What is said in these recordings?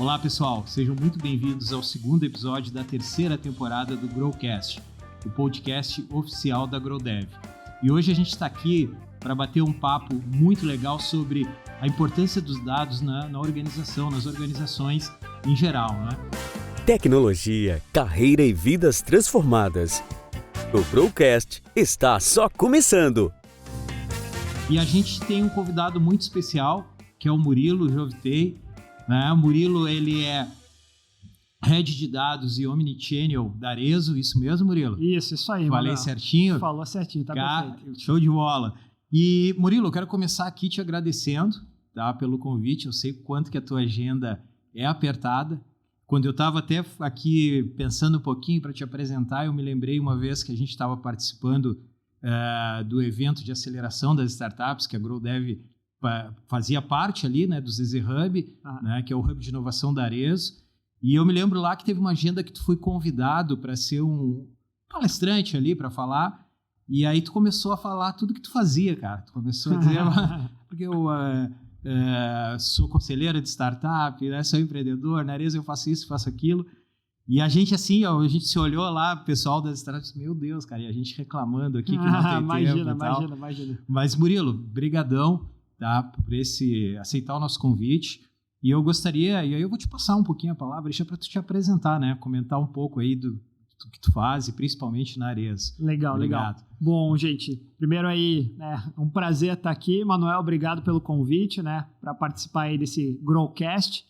Olá pessoal, sejam muito bem-vindos ao segundo episódio da terceira temporada do Growcast, o podcast oficial da GrowDev. E hoje a gente está aqui para bater um papo muito legal sobre a importância dos dados na organização, nas organizações em geral, né? Tecnologia, carreira e vidas transformadas. O Growcast está só começando! E a gente tem um convidado muito especial, que é o Murilo Jovitei. O Murilo, ele é Head de Dados e Omnichannel da Arezzo, isso mesmo, Murilo? Isso aí. Falei certinho? Falou certinho, tá perfeito. Show de bola. E, Murilo, eu quero começar aqui te agradecendo, tá, pelo convite. Eu sei quanto que a tua agenda é apertada. Quando eu estava até aqui pensando um pouquinho para te apresentar, eu me lembrei uma vez que a gente estava participando do evento de aceleração das startups, que a GrowDev fazia parte ali, né, do ZZ Hub, né, que é o Hub de Inovação da Arezzo. E eu me lembro lá que teve uma agenda que tu foi convidado para ser um palestrante ali, para falar. E aí tu começou a falar tudo que tu fazia, cara. Tu começou a dizer, porque eu sou conselheira de startup, né, sou empreendedor, na Arezzo eu faço isso, faço aquilo. E a gente assim, a gente se olhou lá, o pessoal das startups, meu Deus, cara, e a gente reclamando aqui que não tem tempo e tal. Imagina. Mas, Murilo, brigadão, tá, por aceitar o nosso convite. E eu gostaria, e aí eu vou te passar um pouquinho a palavra, deixa para tu te apresentar, né? Comentar um pouco aí do que tu faz, e principalmente na Arezzo. Legal. Bom, gente, primeiro aí, né, um prazer estar aqui. Manuel, obrigado pelo convite, né, para participar aí desse Growcast.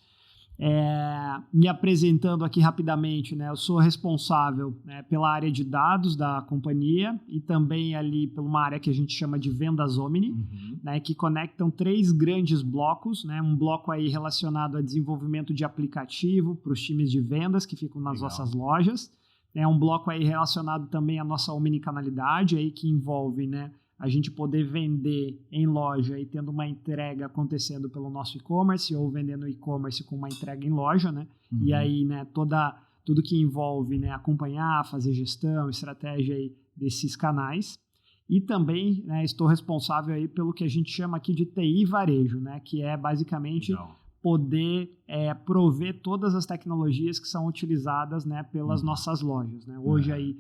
Me apresentando aqui rapidamente, né, eu sou responsável, né, pela área de dados da companhia e também ali por uma área que a gente chama de vendas Omni, né, que conectam 3 grandes blocos, né, um bloco aí relacionado a desenvolvimento de aplicativo para os times de vendas que ficam nas nossas lojas, né, um bloco aí relacionado também à nossa omnicanalidade, aí que envolve, né, a gente poder vender em loja e tendo uma entrega acontecendo pelo nosso e-commerce ou vendendo e-commerce com uma entrega em loja, né? E aí, né, tudo que envolve, né, acompanhar, fazer gestão, estratégia aí desses canais. E também, né, estou responsável aí pelo que a gente chama aqui de TI varejo, né? Que é basicamente poder prover todas as tecnologias que são utilizadas, né, pelas nossas lojas, né? Hoje aí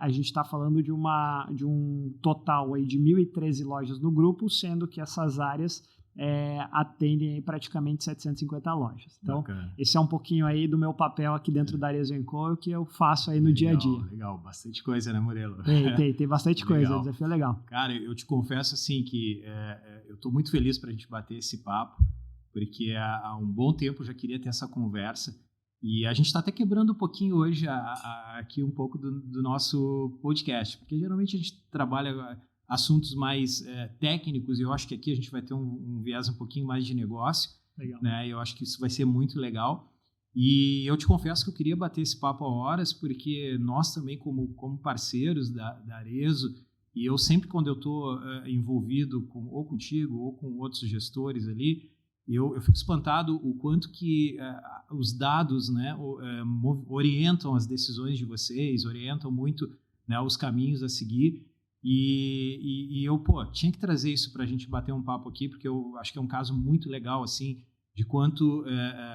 a gente está falando de um total aí de 1.013 lojas no grupo, sendo que essas áreas atendem aí praticamente 750 lojas. Então, esse é um pouquinho aí do meu papel aqui dentro da Arezzo & Co, que eu faço aí no dia a dia. Legal, bastante coisa, né, Murilo? Tem bastante coisa, o desafio é legal. Cara, eu te confesso assim que eu estou muito feliz para a gente bater esse papo, porque há um bom tempo eu já queria ter essa conversa. E a gente está até quebrando um pouquinho hoje aqui um pouco do nosso podcast, porque geralmente a gente trabalha assuntos mais técnicos e eu acho que aqui a gente vai ter um viés um pouquinho mais de negócio. Legal. Né? Eu acho que isso vai ser muito legal. E eu te confesso que eu queria bater esse papo a horas, porque nós também, como parceiros da Arezzo, e eu sempre quando eu estou envolvido ou contigo ou com outros gestores ali, eu fico espantado o quanto que os dados, né, orientam as decisões de vocês, orientam muito, né, os caminhos a seguir. E eu tinha que trazer isso para a gente bater um papo aqui, porque eu acho que é um caso muito legal assim, de quanto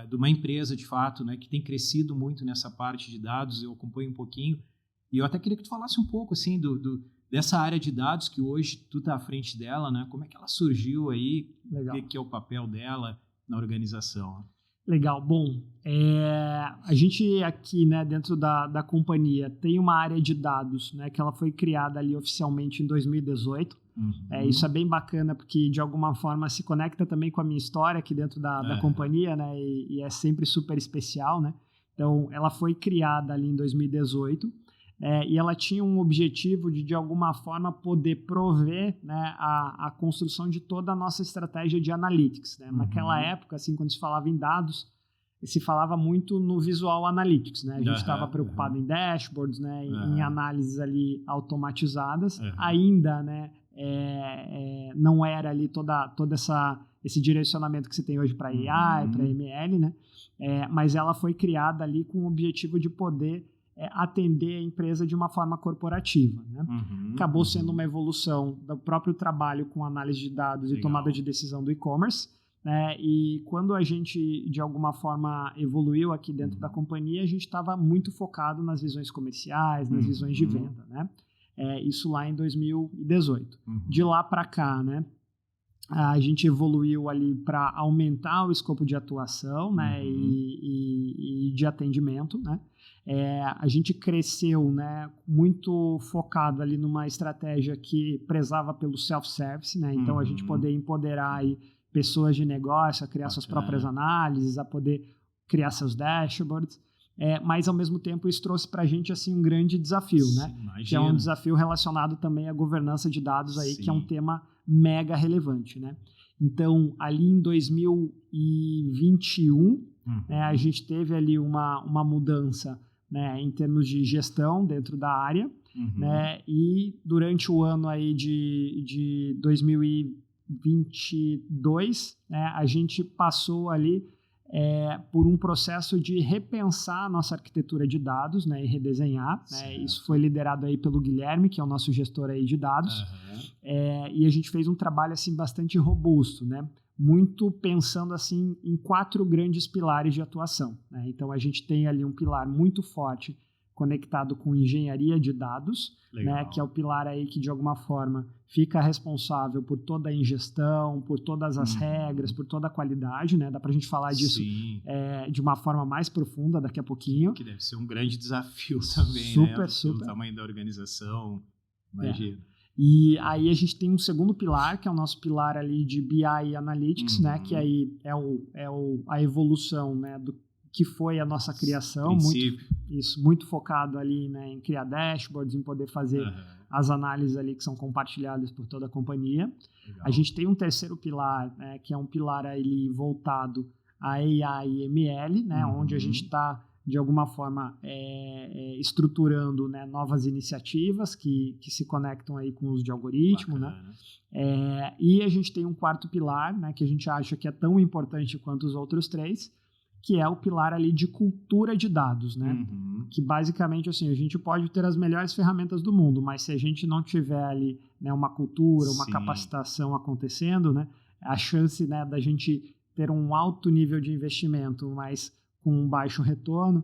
de uma empresa, de fato, né, que tem crescido muito nessa parte de dados. Eu acompanho um pouquinho. E eu até queria que tu falasse um pouco assim, dessa área de dados que hoje tu está à frente dela, né? Como é que ela surgiu aí? Legal. O que é o papel dela na organização? Legal. Bom, a gente aqui, né, dentro da companhia tem uma área de dados, né, que ela foi criada ali oficialmente em 2018. Isso é bem bacana porque de alguma forma se conecta também com a minha história aqui dentro da companhia, né, e é sempre super especial, né? Então, ela foi criada ali em 2018. E ela tinha um objetivo de alguma forma, poder prover, né, a construção de toda a nossa estratégia de analytics. Né? Naquela época, assim, quando se falava em dados, se falava muito no visual analytics. Né? A gente estava preocupado em dashboards, né, em análises ali automatizadas. Ainda, né, não era ali toda esse direcionamento que você tem hoje para AI, para ML, né? Mas ela foi criada ali com o objetivo de poder atender a empresa de uma forma corporativa. Né? Acabou sendo uma evolução do próprio trabalho com análise de dados e tomada de decisão do e-commerce. né? E quando a gente, de alguma forma, evoluiu aqui dentro da companhia, a gente estava muito focado nas visões comerciais, nas visões de venda, né? Isso lá em 2018. De lá para cá, né? A gente evoluiu ali para aumentar o escopo de atuação, né, e de atendimento, né. A gente cresceu, né, muito focado ali numa estratégia que prezava pelo self-service, né, então a gente poder empoderar aí pessoas de negócio a criar suas próprias análises, a poder criar seus dashboards, mas ao mesmo tempo isso trouxe para a gente assim, um grande desafio, né, que é um desafio relacionado também à governança de dados aí, que é um tema mega relevante, né? Então, ali em 2021, né, a gente teve ali uma mudança, né, em termos de gestão dentro da área, né? E durante o ano aí de 2022, né, a gente passou ali por um processo de repensar a nossa arquitetura de dados, né, e redesenhar, né, isso foi liderado aí pelo Guilherme, que é o nosso gestor aí de dados, e a gente fez um trabalho assim, bastante robusto, né, muito pensando assim, em 4 grandes pilares de atuação, né? Então a gente tem ali um pilar muito forte conectado com engenharia de dados, né, que é o pilar aí que de alguma forma fica responsável por toda a ingestão, por todas as regras, por toda a qualidade, né? Dá pra gente falar disso de uma forma mais profunda daqui a pouquinho. Que deve ser um grande desafio também, super, né? Super. Pelo tamanho da organização, imagina. E aí a gente tem um segundo pilar, que é o nosso pilar ali de BI e Analytics, né? Que aí a evolução, né, do que foi a nossa criação, muito focado ali, né, em criar dashboards, em poder fazer as análises ali que são compartilhadas por toda a companhia. Legal. A gente tem um terceiro pilar, né, que é um pilar ali voltado a AI e ML, né, onde a gente está, de alguma forma, estruturando, né, novas iniciativas que se conectam aí com o uso de algoritmo. Né? E a gente tem um quarto pilar, né, que a gente acha que é tão importante quanto os outros 3, que é o pilar ali de cultura de dados, né? Que basicamente, assim, a gente pode ter as melhores ferramentas do mundo, mas se a gente não tiver ali, né, uma cultura, uma capacitação acontecendo, né, a chance, né, da gente ter um alto nível de investimento, mas com um baixo retorno,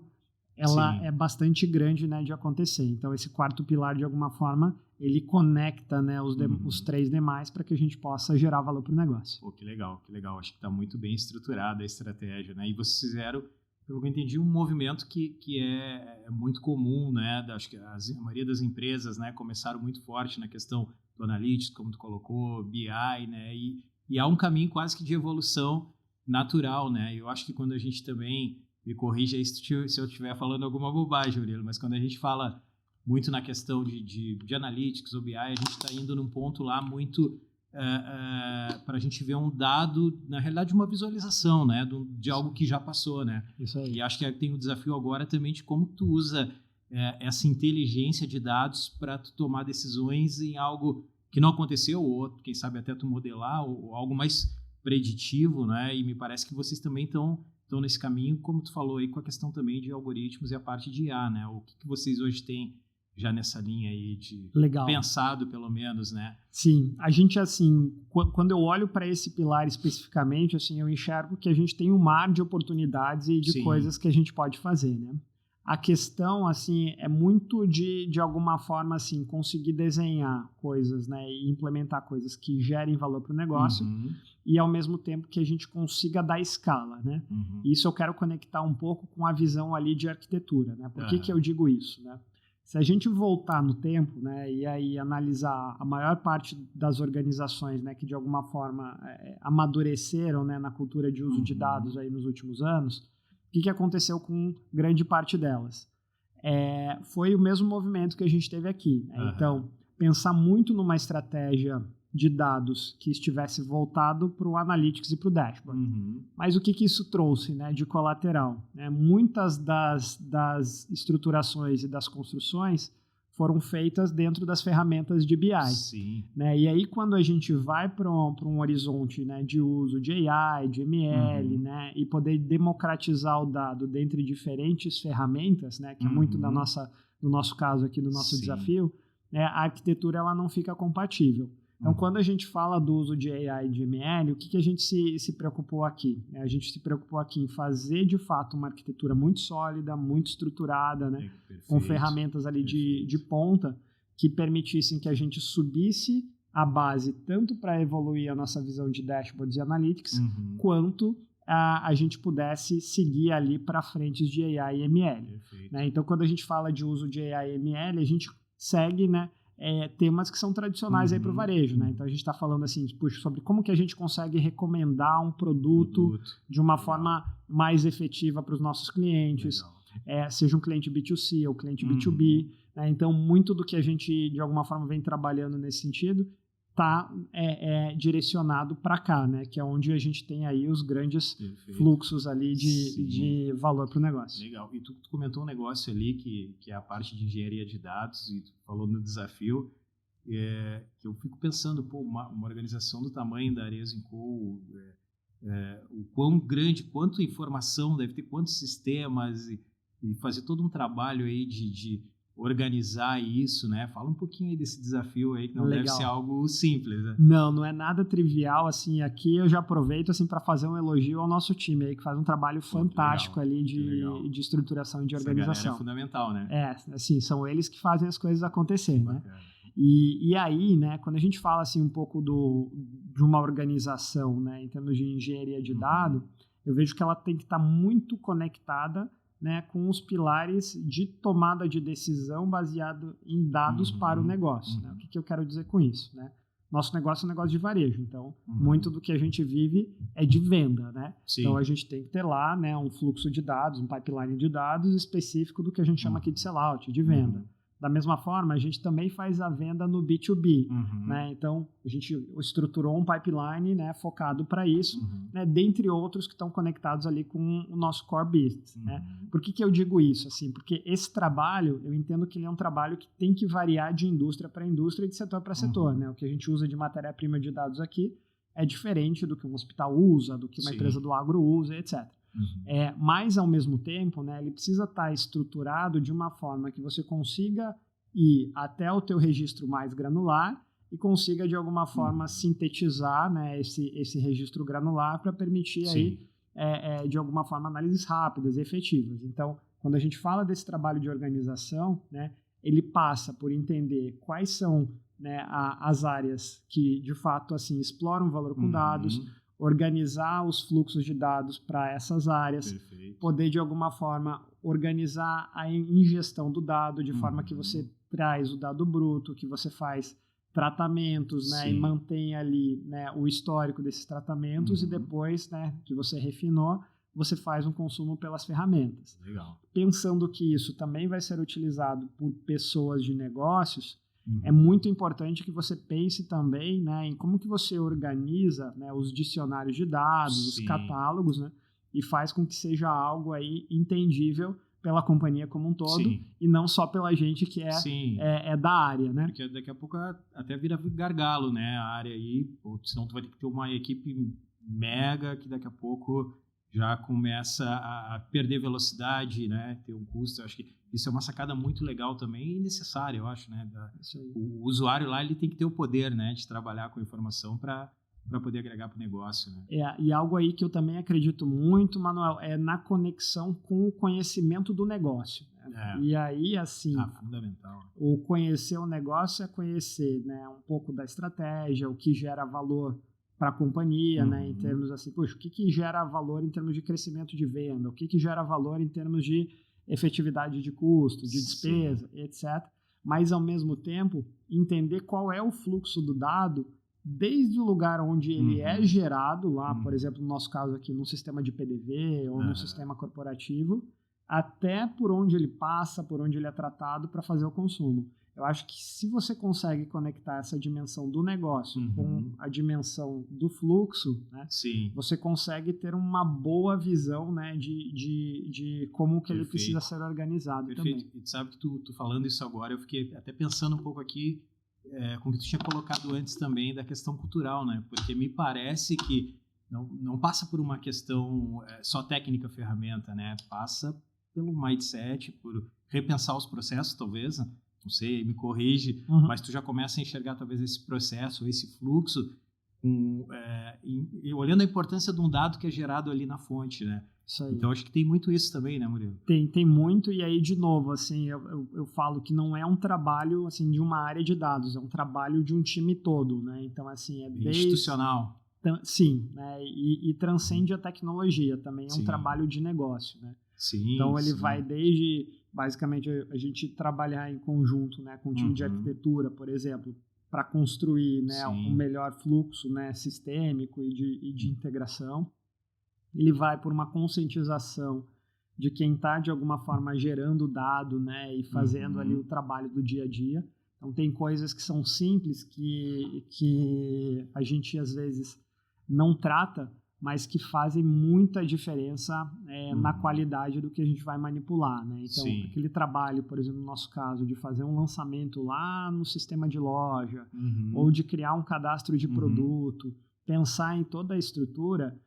ela é bastante grande, né, de acontecer. Então, esse quarto pilar, de alguma forma, ele conecta, né, os 3 demais para que a gente possa gerar valor para o negócio. Pô, que legal, que legal. Acho que está muito bem estruturada a estratégia, né? E vocês fizeram, pelo que eu entendi, um movimento que é muito comum, né? Acho que a maioria das empresas, né, começaram muito forte na questão do Analytics, como tu colocou, BI, né? E há um caminho quase que de evolução natural, né? Eu acho que quando a gente também, me corrija aí se eu estiver falando alguma bobagem, Murilo, mas quando a gente fala muito na questão de Analytics ou BI, a gente está indo num ponto lá muito para a gente ver um dado, na realidade uma visualização, né, de algo que já passou, né? Isso aí. E acho que tem o desafio agora também de como tu usa essa inteligência de dados para tu tomar decisões em algo que não aconteceu, ou quem sabe até tu modelar, ou algo mais preditivo, né? E me parece que vocês também estão nesse caminho, como tu falou aí, com a questão também de algoritmos e a parte de IA, né? O que vocês hoje têm já nessa linha aí de pensado, pelo menos, né? Sim, a gente, assim, quando eu olho para esse pilar especificamente, assim, eu enxergo que a gente tem um mar de oportunidades e de coisas que a gente pode fazer, né? A questão, assim, é muito de alguma forma, assim, conseguir desenhar coisas, né, e implementar coisas que gerem valor para o negócio e, ao mesmo tempo, que a gente consiga dar escala, né? Isso eu quero conectar um pouco com a visão ali de arquitetura, né? Por que eu digo isso, né? Se a gente voltar no tempo, né, e aí analisar a maior parte das organizações, né, que de alguma forma amadureceram, né, na cultura de uso de dados aí nos últimos anos, o que aconteceu com grande parte delas? Foi o mesmo movimento que a gente teve aqui. Né? Então, pensar muito numa estratégia de dados que estivesse voltado para o Analytics e para o Dashboard. Mas o que isso trouxe, né, de colateral? Muitas das estruturações e das construções foram feitas dentro das ferramentas de BI. Né? E aí, quando a gente vai para um horizonte, né, de uso de AI, de ML, né, e poder democratizar o dado dentro de diferentes ferramentas, né, que é muito do nosso caso aqui, do nosso desafio, né, a arquitetura ela não fica compatível. Então, quando a gente fala do uso de AI e de ML, o que a gente se preocupou aqui? A gente se preocupou aqui em fazer, de fato, uma arquitetura muito sólida, muito estruturada, né? Com ferramentas ali de ponta que permitissem que a gente subisse a base tanto para evoluir a nossa visão de dashboards e analytics, quanto a gente pudesse seguir ali para frentes de AI e ML. Né? Então, quando a gente fala de uso de AI e ML, a gente segue, né, temas que são tradicionais aí para o varejo. Né? Então, a gente está falando assim, sobre como que a gente consegue recomendar um produto de uma forma mais efetiva para os nossos clientes, seja um cliente B2C ou cliente B2B. Né? Então, muito do que a gente, de alguma forma, vem trabalhando nesse sentido está direcionado para cá, né? Que é onde a gente tem aí os grandes fluxos ali de valor para o negócio. Legal. E tu comentou um negócio ali que é a parte de engenharia de dados, e tu falou no desafio, que eu fico pensando, uma organização do tamanho da Arezzo & Co, o quão grande, quanta informação deve ter, quantos sistemas, e fazer todo um trabalho aí de organizar isso, né? Fala um pouquinho aí desse desafio aí, que não deve ser algo simples, né? Não é nada trivial, assim, aqui eu já aproveito, assim, para fazer um elogio ao nosso time aí, que faz um trabalho fantástico ali de estruturação e de organização. Essa galera é fundamental, né? Assim, são eles que fazem as coisas acontecerem, né? E aí, né, quando a gente fala, assim, um pouco de uma organização, né, em termos de engenharia de dado, eu vejo que ela tem que estar muito conectada, né, com os pilares de tomada de decisão baseado em dados para o negócio. Né? O que eu quero dizer com isso? Né? Nosso negócio é um negócio de varejo, então muito do que a gente vive é de venda. Né? Então a gente tem que ter lá, né, um fluxo de dados, um pipeline de dados específico do que a gente chama aqui de sellout, de venda. Da mesma forma, a gente também faz a venda no B2B. Né? Então, a gente estruturou um pipeline, né, focado para isso, né, dentre outros que estão conectados ali com o nosso core business. Né? Por que eu digo isso? Assim, porque esse trabalho, eu entendo que ele é um trabalho que tem que variar de indústria para indústria e de setor para setor. Né? O que a gente usa de matéria-prima de dados aqui é diferente do que um hospital usa, do que uma empresa do agro usa, etc. Mas, ao mesmo tempo, né, ele precisa estar estruturado de uma forma que você consiga ir até o teu registro mais granular e consiga, de alguma forma, sintetizar, né, esse registro granular para permitir aí, de alguma forma, análises rápidas e efetivas. Então, quando a gente fala desse trabalho de organização, né, ele passa por entender quais são, né, as áreas que, de fato, assim, exploram valor com dados, organizar os fluxos de dados para essas áreas, poder, de alguma forma, organizar a ingestão do dado de forma que você traz o dado bruto, que você faz tratamentos, né, e mantém ali, né, o histórico desses tratamentos, e depois, né, que você refinou, você faz um consumo pelas ferramentas. Legal. Pensando que isso também vai ser utilizado por pessoas de negócios, é muito importante que você pense também, né, em como que você organiza, né, os dicionários de dados, os catálogos, né, e faz com que seja algo aí entendível pela companhia como um todo e não só pela gente que é da área, né? Porque daqui a pouco até vira gargalo, né, a área aí, ou senão tu vai ter que ter uma equipe mega que daqui a pouco já começa a perder velocidade, né, ter um custo. Eu acho que isso é uma sacada muito legal também e necessária, eu acho, né? O usuário lá, ele tem que ter o poder, né, de trabalhar com a informação para poder agregar para o negócio, né? E algo aí que eu também acredito muito, Manuel, é na conexão com o conhecimento do negócio. Né? E aí, assim, fundamental. O conhecer o negócio é conhecer, né, um pouco da estratégia, o que gera valor para a companhia, né, em termos assim, o que gera valor em termos de crescimento de venda, o que gera valor em termos de efetividade de custo, de despesa, etc. Mas, ao mesmo tempo, entender qual é o fluxo do dado desde o lugar onde ele é gerado, lá, por exemplo, no nosso caso aqui, num sistema de PDV ou num sistema corporativo, até por onde ele passa, por onde ele é tratado para fazer o consumo. Eu acho que se você consegue conectar essa dimensão do negócio com a dimensão do fluxo, né, você consegue ter uma boa visão, né, de como que ele precisa ser organizado também. E tu sabe que tu falando isso agora, eu fiquei até pensando um pouco aqui com o que tu tinha colocado antes também da questão cultural, né? Porque me parece que não passa por uma questão só técnica ferramenta, né? Passa pelo mindset, por repensar os processos, talvez, né? não sei, me corrige, mas tu já começa a enxergar talvez esse processo, esse fluxo, olhando a importância de um dado que é gerado ali na fonte, né? Isso aí. Então, acho que tem muito isso também, né, Murilo? Tem muito, e aí, de novo, assim, eu falo que não é um trabalho, assim, de uma área de dados, é um trabalho de um time todo, né? Então, assim, é institucional. Sim, né? E transcende a tecnologia, também é um trabalho de negócio, né? Sim, então, ele vai desde, basicamente, a gente trabalhar em conjunto, né, com o time de arquitetura, por exemplo, para construir, né, um melhor fluxo, né, sistêmico e de integração. Ele vai por uma conscientização de quem está, de alguma forma, gerando dado, né, e fazendo ali o trabalho do dia a dia. Então, tem coisas que são simples que a gente, às vezes, não trata, mas que fazem muita diferença na qualidade do que a gente vai manipular, né? Então, aquele trabalho, por exemplo, no nosso caso, de fazer um lançamento lá no sistema de loja, ou de criar um cadastro de produto, pensar em toda a estrutura,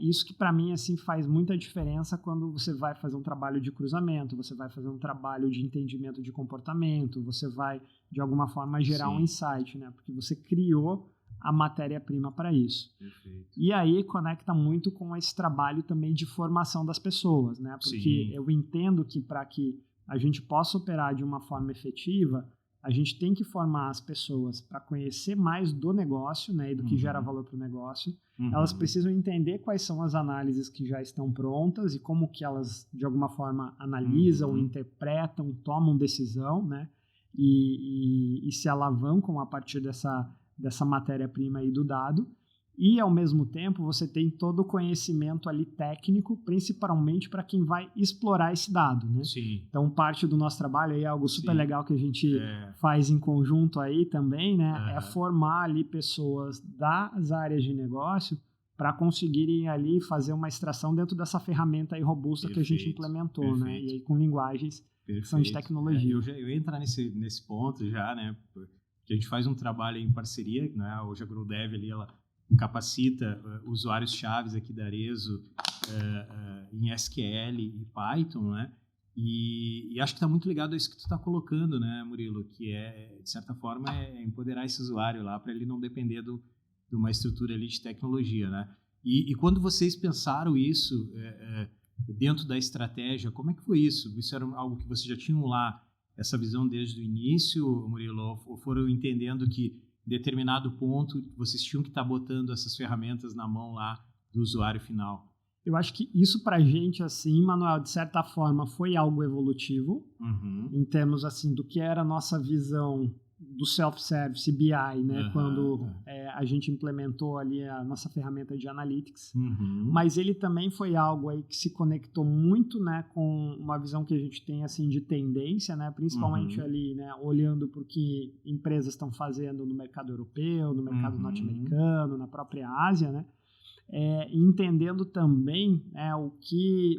isso que para mim assim faz muita diferença quando você vai fazer um trabalho de cruzamento, você vai fazer um trabalho de entendimento de comportamento, você vai, de alguma forma, gerar um insight, né? Porque você criou a matéria-prima para isso. Perfeito. E aí conecta muito com esse trabalho também de formação das pessoas, né? Porque eu entendo que para que a gente possa operar de uma forma efetiva, a gente tem que formar as pessoas para conhecer mais do negócio, né? E do que gera valor para o negócio. Elas precisam entender quais são as análises que já estão prontas e como que elas, de alguma forma, analisam, interpretam, tomam decisão, né? E se alavancam a partir dessa matéria-prima aí do dado, e ao mesmo tempo você tem todo o conhecimento ali técnico, principalmente para quem vai explorar esse dado, né? Sim. Então, parte do nosso trabalho aí é algo super legal que a gente faz em conjunto aí também, né? É formar ali pessoas das áreas de negócio para conseguirem ali fazer uma extração dentro dessa ferramenta aí robusta que a gente implementou, né? E aí com linguagens que são de tecnologia. Eu ia entrar nesse ponto já, né? Que a gente faz um trabalho em parceria, né? Hoje a GrowDev ali, ela capacita usuários chaves aqui da Arezzo em SQL e Python, né? E acho que está muito ligado a isso que tu está colocando, né, Murilo? Que de certa forma, empoderar esse usuário lá para ele não depender de uma estrutura ali de tecnologia, né? E quando vocês pensaram isso dentro da estratégia, como é que foi isso? Isso era algo que vocês já tinham lá, essa visão desde o início, Murilo, ou foram entendendo que em determinado ponto vocês tinham que estar botando essas ferramentas na mão lá do usuário final? Eu acho que isso pra gente, assim, Manuel, de certa forma, foi algo evolutivo, em termos, assim, do que era a nossa visão do self-service BI, né? Quando a gente implementou ali a nossa ferramenta de analytics. Mas ele também foi algo aí que se conectou muito, né, com uma visão que a gente tem, assim, de tendência, né? Principalmente ali, né, olhando para o que empresas estão fazendo no mercado europeu, no mercado norte-americano, na própria Ásia, né? Entendendo também o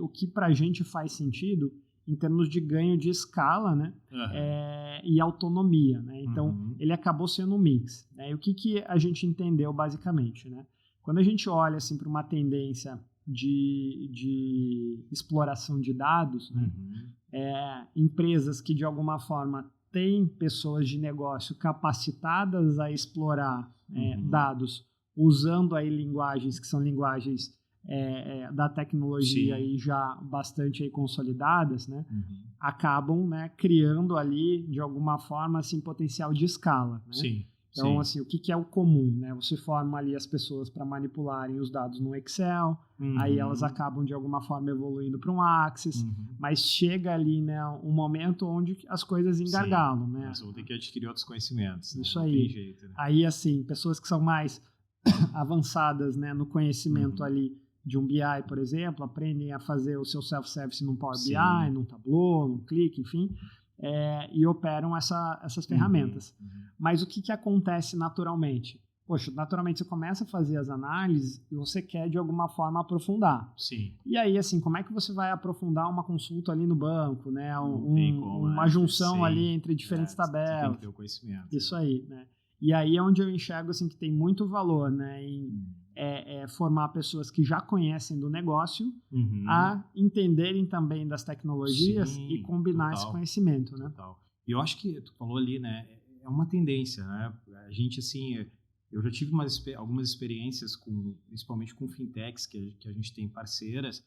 que para a gente faz sentido em termos de ganho de escala, né? E autonomia, né? Então, ele acabou sendo um mix, né? E o que a gente entendeu, basicamente, né? Quando a gente olha assim, para uma tendência de exploração de dados, né? Empresas que, de alguma forma, têm pessoas de negócio capacitadas a explorar dados usando aí linguagens que são linguagens da tecnologia aí já bastante aí consolidadas, né? Acabam, né, criando ali, de alguma forma, assim, potencial de escala, né? Então, assim, o que é o comum, né? Você forma ali as pessoas para manipularem os dados no Excel, aí elas acabam, de alguma forma, evoluindo para um Access, mas chega ali, né, um momento onde as coisas engargalam, né? Elas vão ter que adquirir outros conhecimentos. Isso aí. Não tem jeito, né? Aí, assim, pessoas que são mais avançadas, né, no conhecimento ali de um BI, por exemplo, aprendem a fazer o seu self-service num Power BI, num Tableau, num Click, enfim, e operam essas ferramentas. Mas o que acontece naturalmente? Poxa, naturalmente você começa a fazer as análises e você quer, de alguma forma, aprofundar. E aí, assim, como é que você vai aprofundar uma consulta ali no banco, né? Uma junção ali entre diferentes tabelas. Você tem que ter o conhecimento. Isso aí, né? E aí é onde eu enxergo, assim, que tem muito valor, né, em formar pessoas que já conhecem do negócio a entenderem também das tecnologias e combinar esse conhecimento, né? Total. E eu acho que tu falou ali, né, é uma tendência, né? A gente, assim, eu já tive algumas experiências principalmente com fintechs que a gente tem parceiras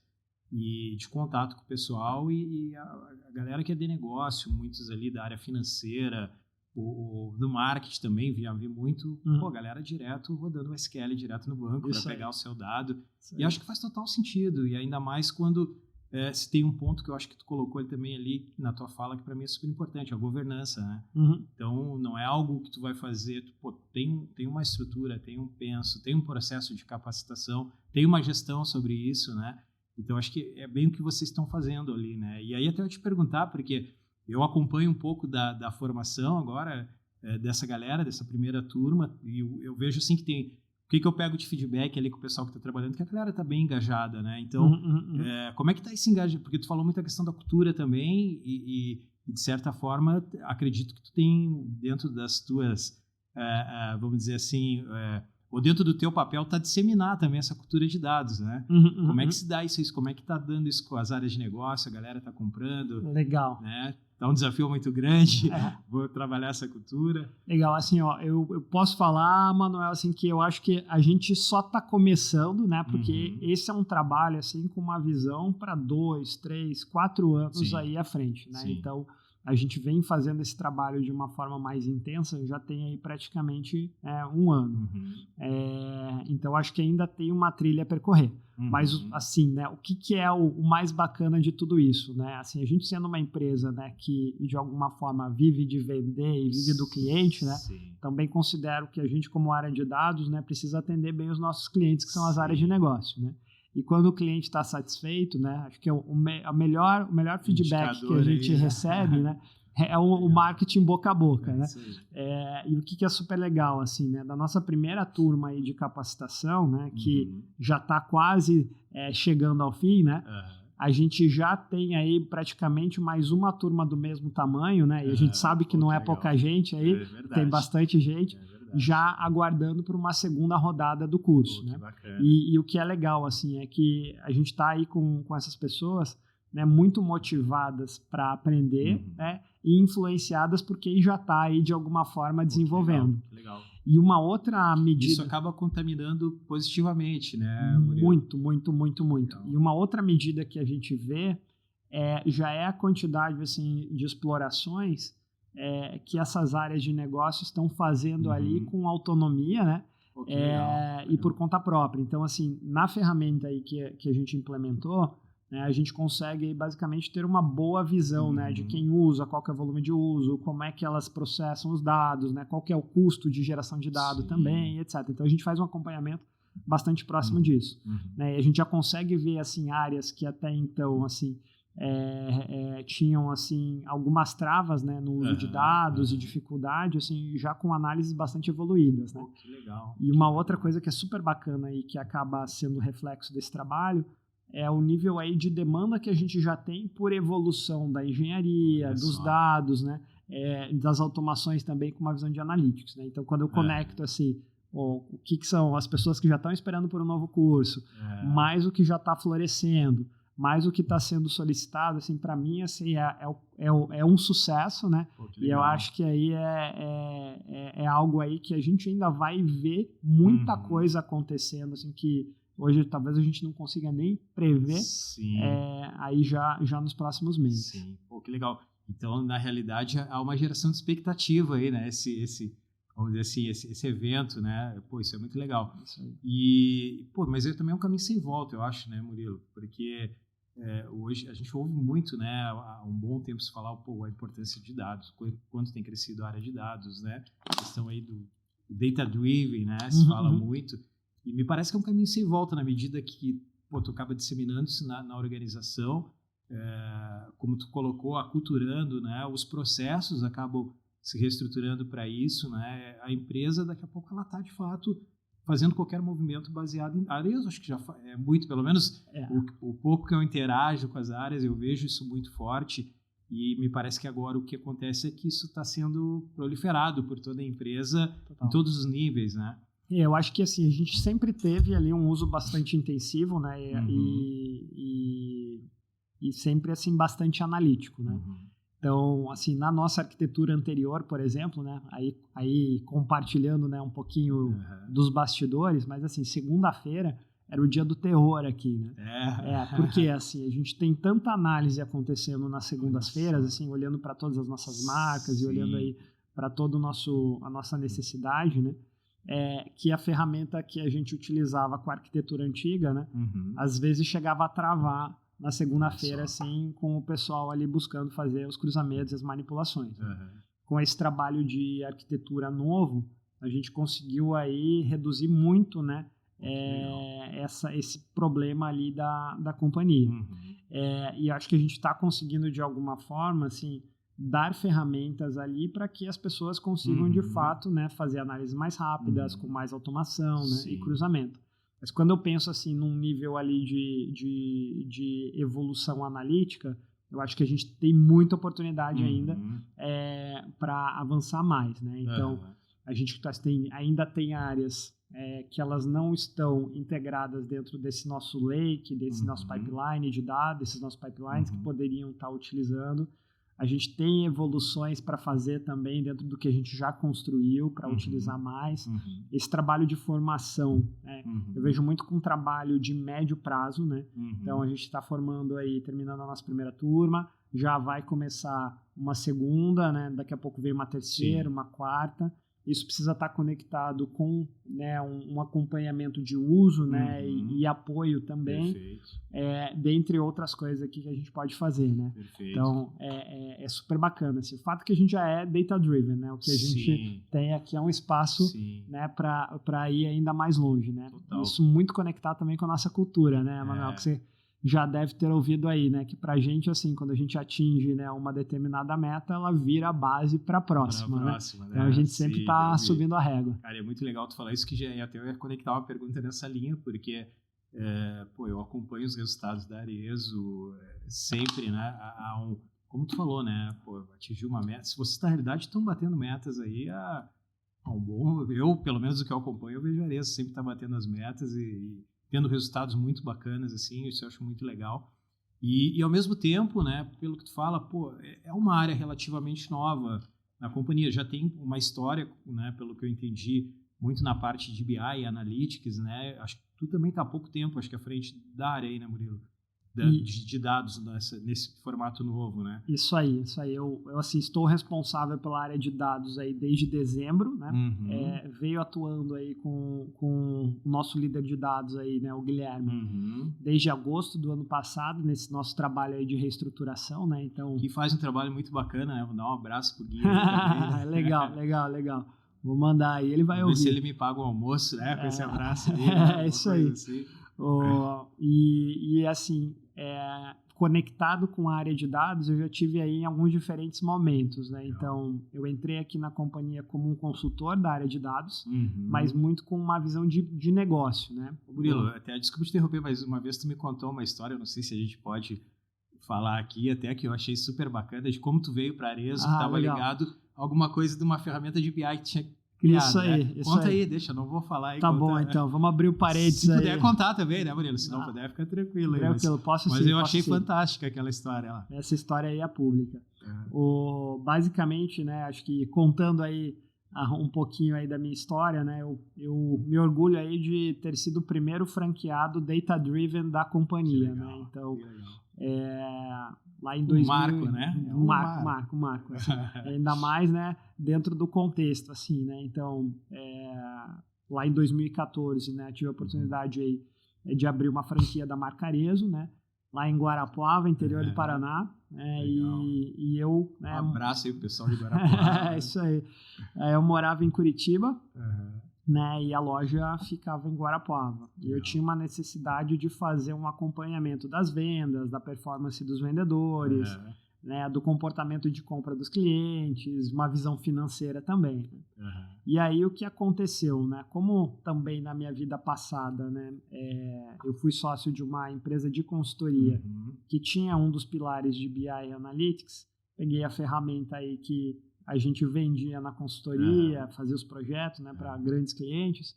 e de contato com o pessoal e a galera que é de negócio, muitos ali da área financeira, do marketing também, vi muito, a galera direto rodando o SQL direto no banco para pegar o seu dado. E acho que faz total sentido, e ainda mais quando se tem um ponto que eu acho que tu colocou ele também ali na tua fala, que para mim é super importante, a governança, né? Então, não é algo que tu vai fazer, tem uma estrutura, tem um penso, tem um processo de capacitação, tem uma gestão sobre isso, né? Então, acho que é bem o que vocês estão fazendo ali, né? E aí até eu te perguntar, porque eu acompanho um pouco da formação agora, dessa galera, dessa primeira turma, e eu vejo assim que tem... O que eu pego de feedback ali com o pessoal que está trabalhando, que a galera está bem engajada, né? Então, como é que está esse engajamento? Porque tu falou muito a questão da cultura também e de certa forma, acredito que tu tem dentro das tuas, vamos dizer assim, ou dentro do teu papel, tá disseminar também essa cultura de dados, né? Como é que se dá isso? Como é que tá dando isso com as áreas de negócio? A galera tá comprando? Legal. Né? Tá um desafio muito grande, vou trabalhar essa cultura. Legal, assim, ó, eu posso falar, Manuel, assim, que eu acho que a gente só tá começando, né? Porque esse é um trabalho, assim, com uma visão para 2, 3, 4 anos aí à frente, né? Sim. Então, a gente vem fazendo esse trabalho de uma forma mais intensa, já tem aí praticamente 1 ano. Então, acho que ainda tem uma trilha a percorrer. Mas, assim, né, o que é o mais bacana de tudo isso, né? Assim, a gente sendo uma empresa, né, que de alguma forma vive de vender e vive do cliente, né? Sim. Também considero que a gente, como área de dados, né, precisa atender bem os nossos clientes, que são as áreas de negócio, né? E quando o cliente está satisfeito, né, acho que o melhor feedback que a gente recebe, né, é o marketing boca a boca, né? E o que é super legal, assim, né, da nossa primeira turma aí de capacitação, né, que já está quase chegando ao fim, né? A gente já tem aí praticamente mais uma turma do mesmo tamanho, né? E a gente sabe que não é pouca gente aí, tem bastante gente. Já aguardando por uma segunda rodada do curso, né? E o que é legal, assim, é que a gente está aí com essas pessoas, né, muito motivadas para aprender, né, e influenciadas por quem já está aí de alguma forma desenvolvendo. Legal. E uma outra medida... Isso acaba contaminando positivamente, né, Murilo? Muito. E uma outra medida que a gente vê já é a quantidade, assim, de explorações que essas áreas de negócio estão fazendo ali com autonomia, né? E por conta própria. Então, assim, na ferramenta aí que a gente implementou, né, a gente consegue basicamente ter uma boa visão, né, de quem usa, qual que é o volume de uso, como é que elas processam os dados, né, qual que é o custo de geração de dados também, etc. Então, a gente faz um acompanhamento bastante próximo disso. Né, e a gente já consegue ver, assim, áreas que até então, assim, tinham, assim, algumas travas, né, no uso de dados e dificuldade, assim, já com análises bastante evoluídas, né? Que legal. E uma outra coisa que é super bacana e que acaba sendo reflexo desse trabalho é o nível aí de demanda que a gente já tem por evolução da engenharia, dos dados, né, das automações também com uma visão de analytics, né? Então, quando eu conecto, assim, o que são as pessoas que já estão esperando por um novo curso, mais o que já está florescendo, mais o que está sendo solicitado, assim, para mim, assim, é um sucesso, né? E eu acho que aí é algo aí que a gente ainda vai ver muita coisa acontecendo, assim, que hoje talvez a gente não consiga nem prever aí já nos próximos meses. Sim, pô, que legal. Então, na realidade, há uma geração de expectativa aí, né? Vamos dizer assim, esse evento, né? Pô, isso é muito legal. Mas também é um caminho sem volta, eu acho, né, Murilo? Porque hoje a gente ouve muito, né, há um bom tempo se falar a importância de dados, quanto tem crescido a área de dados, né? A questão aí do data-driven, né? Se fala muito. E me parece que é um caminho sem volta na medida que tu acaba disseminando isso na organização, como tu colocou, aculturando, né? Os processos acabam se reestruturando para isso, né? A empresa, daqui a pouco, ela está, de fato, fazendo qualquer movimento baseado em áreas. Acho que já é muito, pelo menos o pouco que eu interajo com as áreas, eu vejo isso muito forte. E me parece que agora o que acontece é que isso está sendo proliferado por toda a empresa, em todos os níveis, né? Eu acho que, assim, a gente sempre teve ali um uso bastante intensivo, né? E sempre, assim, bastante analítico, né? Então, assim, na nossa arquitetura anterior, por exemplo, né, aí compartilhando, né, um pouquinho dos bastidores, mas assim, segunda-feira era o dia do terror aqui, né? Porque assim, a gente tem tanta análise acontecendo nas segundas-feiras, assim, olhando para todas as nossas marcas e olhando aí para toda a nossa necessidade, né? Que a ferramenta que a gente utilizava com a arquitetura antiga, né? Às vezes chegava a travar na segunda-feira, assim, com o pessoal ali buscando fazer os cruzamentos e as manipulações. Com esse trabalho de arquitetura novo, a gente conseguiu aí reduzir muito, né, esse problema ali da companhia. E acho que a gente está conseguindo, de alguma forma, assim, dar ferramentas ali para que as pessoas consigam, de fato, né, fazer análises mais rápidas, com mais automação, né, e cruzamento. Mas quando eu penso assim num nível ali de evolução analítica, eu acho que a gente tem muita oportunidade ainda para avançar mais, né? Então, a gente ainda tem áreas que elas não estão integradas dentro desse nosso lake, desse nosso pipeline de dados, desses nossos pipelines que poderiam estar utilizando. A gente tem evoluções para fazer também dentro do que a gente já construiu para utilizar mais. Esse trabalho de formação, né? Eu vejo muito com um trabalho de médio prazo, né? Então, a gente está formando aí, terminando a nossa primeira turma, já vai começar uma segunda, né? Daqui a pouco vem uma terceira, uma quarta. Isso precisa estar conectado com, né, um acompanhamento de uso, né, e apoio também, dentre outras coisas aqui que a gente pode fazer, né? Então, é super bacana. Assim, o fato que a gente já é data-driven, né? O que a gente tem aqui é um espaço, né, para ir ainda mais longe, né? Total. Isso muito conectado também com a nossa cultura, né, Manuel? Que você já deve ter ouvido aí, né? Que pra gente, assim, quando a gente atinge, né, uma determinada meta, ela vira a base pra próxima, né? Então a gente sempre tá subindo a régua. Cara, é muito legal tu falar isso, que já até eu ia conectar uma pergunta nessa linha, porque eu acompanho os resultados da Arezzo sempre, né? Como tu falou, né? Atingiu uma meta. Se vocês, na realidade, estão batendo metas aí, eu, pelo menos o que eu acompanho, eu vejo a Arezzo sempre tá batendo as metas e tendo resultados muito bacanas, assim, isso eu acho muito legal. E ao mesmo tempo, né, pelo que tu fala, é uma área relativamente nova na companhia, já tem uma história, né, pelo que eu entendi, muito na parte de BI e Analytics, né, acho que tu também está há pouco tempo, acho que à frente da área aí, né, Murilo? De dados nesse formato novo, né? Isso aí. Eu assim, estou responsável pela área de dados aí desde dezembro, né? Veio atuando aí com o nosso líder de dados aí, né, o Guilherme, desde agosto do ano passado, nesse nosso trabalho aí de reestruturação, né? Então, que faz um trabalho muito bacana, né? Vou dar um abraço pro Gui também. Legal. Vou mandar aí, ele vai ouvir. Ver se ele me paga o almoço, né? Com esse abraço aí. É isso aí. Assim. E assim, conectado com a área de dados, eu já tive aí em alguns diferentes momentos, né? Então, eu entrei aqui na companhia como um consultor da área de dados, mas muito com uma visão de negócio, né? Murilo, até desculpa te interromper, mas uma vez tu me contou uma história, eu não sei se a gente pode falar aqui, até que eu achei super bacana, de como tu veio para a Arezzo, que estava ligado a alguma coisa de uma ferramenta de BI que tinha criado, isso aí, né? Conta aí, deixa, não vou falar aí. Tá bom, então, vamos abrir o parênteses aí. Se puder contar também, né, Murilo? Se não puder, fica tranquilo aí. Mas eu achei fantástica aquela história lá. Essa história aí é pública. Basicamente, né, acho que contando aí um pouquinho aí da minha história, né, eu me orgulho aí de ter sido o primeiro franqueado data-driven da companhia, né? Então, lá em 2000... marco, né? Marco. Assim, ainda mais, né, dentro do contexto, assim, né? Então, lá em 2014, né, tive a oportunidade aí de abrir uma franquia da marca Arezzo, né? Lá em Guarapuava, interior do Paraná, né? E eu... Né, um abraço aí pro pessoal de Guarapuava. Isso aí. Eu morava em Curitiba, né, e a loja ficava em Guarapuava. E eu tinha uma necessidade de fazer um acompanhamento das vendas, da performance dos vendedores, né, do comportamento de compra dos clientes, uma visão financeira também. Né? E aí o que aconteceu, né? Como também na minha vida passada, né, eu fui sócio de uma empresa de consultoria que tinha um dos pilares de BI Analytics, peguei a ferramenta aí que a gente vendia na consultoria, fazia os projetos, né, para grandes clientes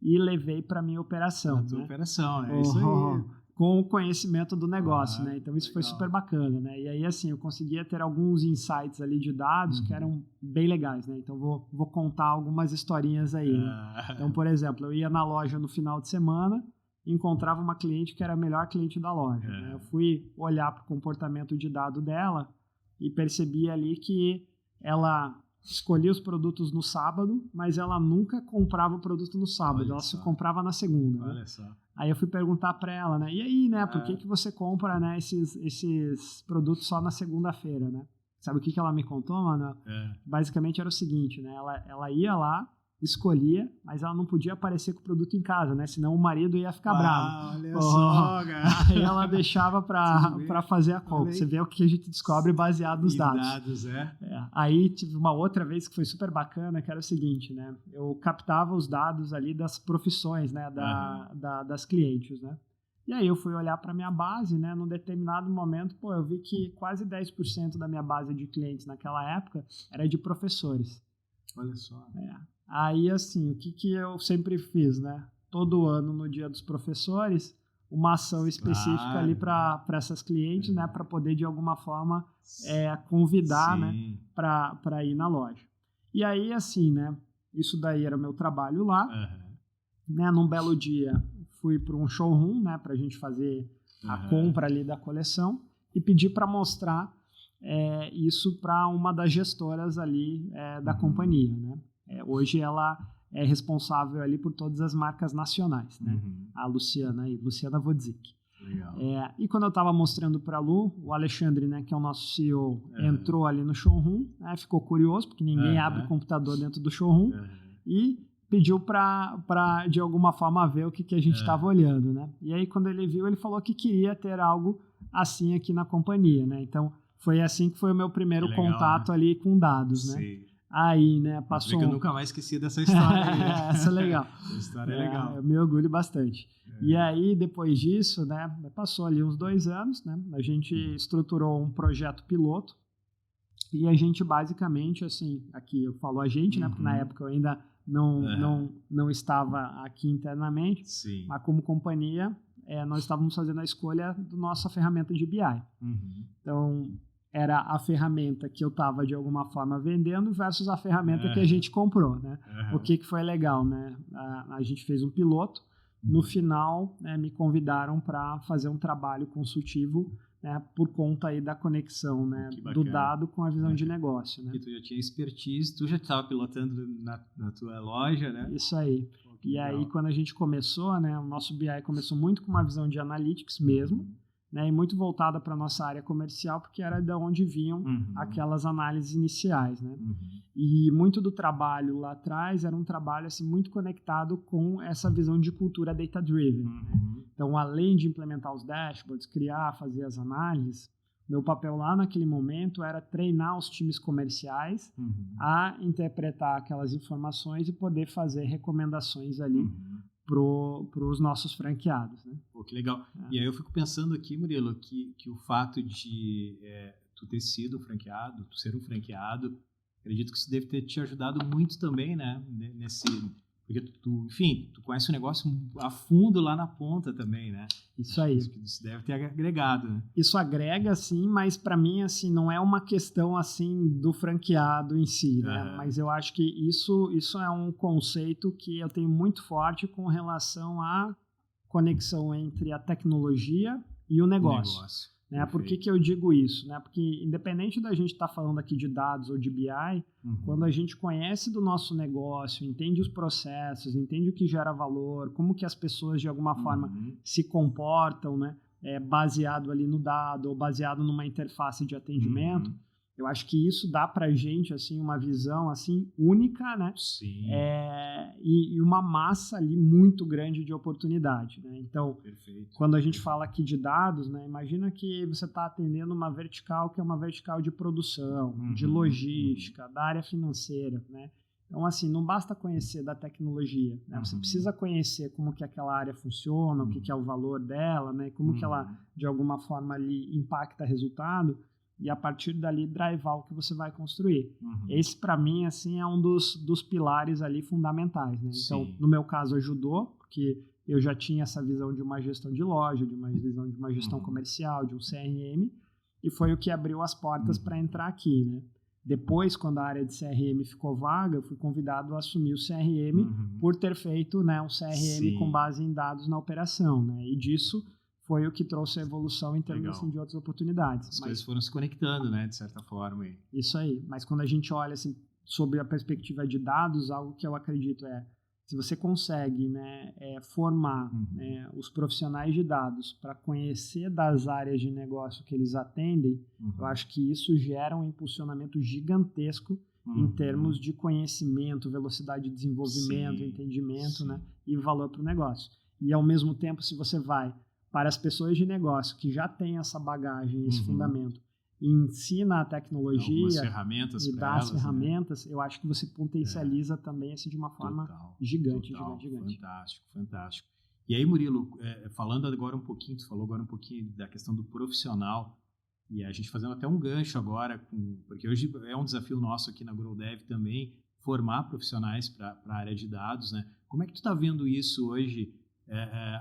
e levei para minha operação. Operação, né? Isso aí. com o conhecimento do negócio, né? Então, isso legal. foi super bacana, né? E aí, assim, eu conseguia ter alguns insights ali de dados que eram bem legais, né? Então, vou contar algumas historinhas aí, né? Então, por exemplo, eu ia na loja no final de semana e encontrava uma cliente que era a melhor cliente da loja, né? Eu fui olhar para o comportamento de dado dela e percebi ali que ela escolhia os produtos no sábado, mas ela nunca comprava o produto no sábado, ela só comprava na segunda. Olha né? só. Aí eu fui perguntar para ela, né? E aí, né? Por que você compra, né, esses produtos só na segunda-feira, né? Sabe o que ela me contou, mano? Basicamente era o seguinte, né? Ela ia lá, escolhia, mas ela não podia aparecer com o produto em casa, né? Senão o marido ia ficar bravo. Olha só, cara. Aí ela deixava para fazer a compra. Você vê o que a gente descobre baseado nos dados. Aí tive uma outra vez que foi super bacana, que era o seguinte, né? Eu captava os dados ali das profissões, né? Das clientes, né? E aí eu fui olhar para minha base, né? Num determinado momento, eu vi que quase 10% da minha base de clientes naquela época era de professores. Olha só. Aí, assim, o que eu sempre fiz, né? Todo ano, no Dia dos Professores, uma ação específica ali para essas clientes, né? Para poder, de alguma forma, convidar, né? Para ir na loja. E aí, assim, né? Isso daí era o meu trabalho lá. Né? Num belo dia, fui para um showroom, né? Para a gente fazer a compra ali da coleção e pedi para mostrar isso para uma das gestoras ali da companhia, né? Hoje ela é responsável ali por todas as marcas nacionais, né? A Luciana Wodzik. Legal. E quando eu estava mostrando para a Lu, o Alexandre, né, que é o nosso CEO, entrou ali no showroom, né, ficou curioso, porque ninguém abre computador dentro do showroom, e pediu para de alguma forma ver o que a gente estava olhando, né? E aí quando ele viu, ele falou que queria ter algo assim aqui na companhia, né? Então foi assim que foi o meu primeiro contato, né? Ali com dados, né? Sim. Aí, né, passou... Eu nunca mais esqueci dessa história aí, né? Essa é legal. Essa história é legal. Eu me orgulho bastante. E aí, depois disso, né, passou ali uns 2 anos, né? A gente estruturou um projeto piloto e a gente basicamente, assim, aqui eu falo a gente, né? Porque na época eu ainda não estava aqui internamente, mas como companhia, nós estávamos fazendo a escolha da nossa ferramenta de BI. Então, era a ferramenta que eu estava, de alguma forma, vendendo versus a ferramenta que a gente comprou, né? O que foi legal, né? A gente fez um piloto, no final, né, me convidaram para fazer um trabalho consultivo, né, por conta aí da conexão, né, do dado com a visão de negócio, né? E tu já tinha expertise, tu já estava pilotando na tua loja, né? Isso aí. E aí, quando a gente começou, né, o nosso BI começou muito com uma visão de analytics mesmo, né, e muito voltada para a nossa área comercial, porque era de onde vinham aquelas análises iniciais, né? E muito do trabalho lá atrás era um trabalho assim, muito conectado com essa visão de cultura data-driven. Né? Então, além de implementar os dashboards, criar, fazer as análises, meu papel lá naquele momento era treinar os times comerciais a interpretar aquelas informações e poder fazer recomendações ali para os nossos franqueados, né? Pô, que legal. E aí eu fico pensando aqui, Murilo, que o fato de tu ter sido franqueado, tu ser um franqueado, acredito que isso deve ter te ajudado muito também, né? Porque tu conhece o negócio a fundo lá na ponta também, né? Isso aí. Isso deve ter agregado, né? Isso agrega, sim, mas para mim, assim, não é uma questão, assim, do franqueado em si, né? Mas eu acho que isso é um conceito que eu tenho muito forte com relação à conexão entre a tecnologia e o negócio. Né? Por que eu digo isso? Né? Porque independente da gente estar falando aqui de dados ou de BI, quando a gente conhece do nosso negócio, entende os processos, entende o que gera valor, como que as pessoas de alguma forma se comportam, né? Baseado ali no dado ou baseado numa interface de atendimento, eu acho que isso dá pra gente assim, uma visão assim, única, né? Sim. E uma massa ali muito grande de oportunidade, né? Então, quando a gente fala aqui de dados, né, imagina que você está atendendo uma vertical que é uma vertical de produção, de logística, da área financeira, né? Então, assim, não basta conhecer da tecnologia, né? Você precisa conhecer como que aquela área funciona, o que é o valor dela, né? Como que ela, de alguma forma, ali impacta resultado. E a partir dali drivar o que você vai construir. Esse, para mim, assim, é um dos pilares ali fundamentais, né? Então, no meu caso, ajudou, porque eu já tinha essa visão de uma gestão de loja, de uma visão de uma gestão comercial, de um CRM, e foi o que abriu as portas para entrar aqui, né? Depois, quando a área de CRM ficou vaga, eu fui convidado a assumir o CRM por ter feito, né, um CRM com base em dados na operação, né? E disso foi o que trouxe a evolução em termos assim, de outras oportunidades. As coisas foram se conectando, né, de certa forma. Isso aí. Mas quando a gente olha assim, sobre a perspectiva de dados, algo que eu acredito se você consegue, né, formar os profissionais de dados para conhecer das áreas de negócio que eles atendem, eu acho que isso gera um impulsionamento gigantesco em termos de conhecimento, velocidade de desenvolvimento, entendimento, né, e valor para o negócio. E, ao mesmo tempo, se você vai para as pessoas de negócio que já têm essa bagagem, esse fundamento, e ensina a tecnologia ferramentas e dá as ferramentas, né? Eu acho que você potencializa também assim, de uma forma gigante. Fantástico. E aí, Murilo, falando agora um pouquinho, tu falou agora um pouquinho da questão do profissional, e a gente fazendo até um gancho agora, porque hoje é um desafio nosso aqui na GrowDev também, formar profissionais para a área de dados, né? Como é que tu está vendo isso hoje,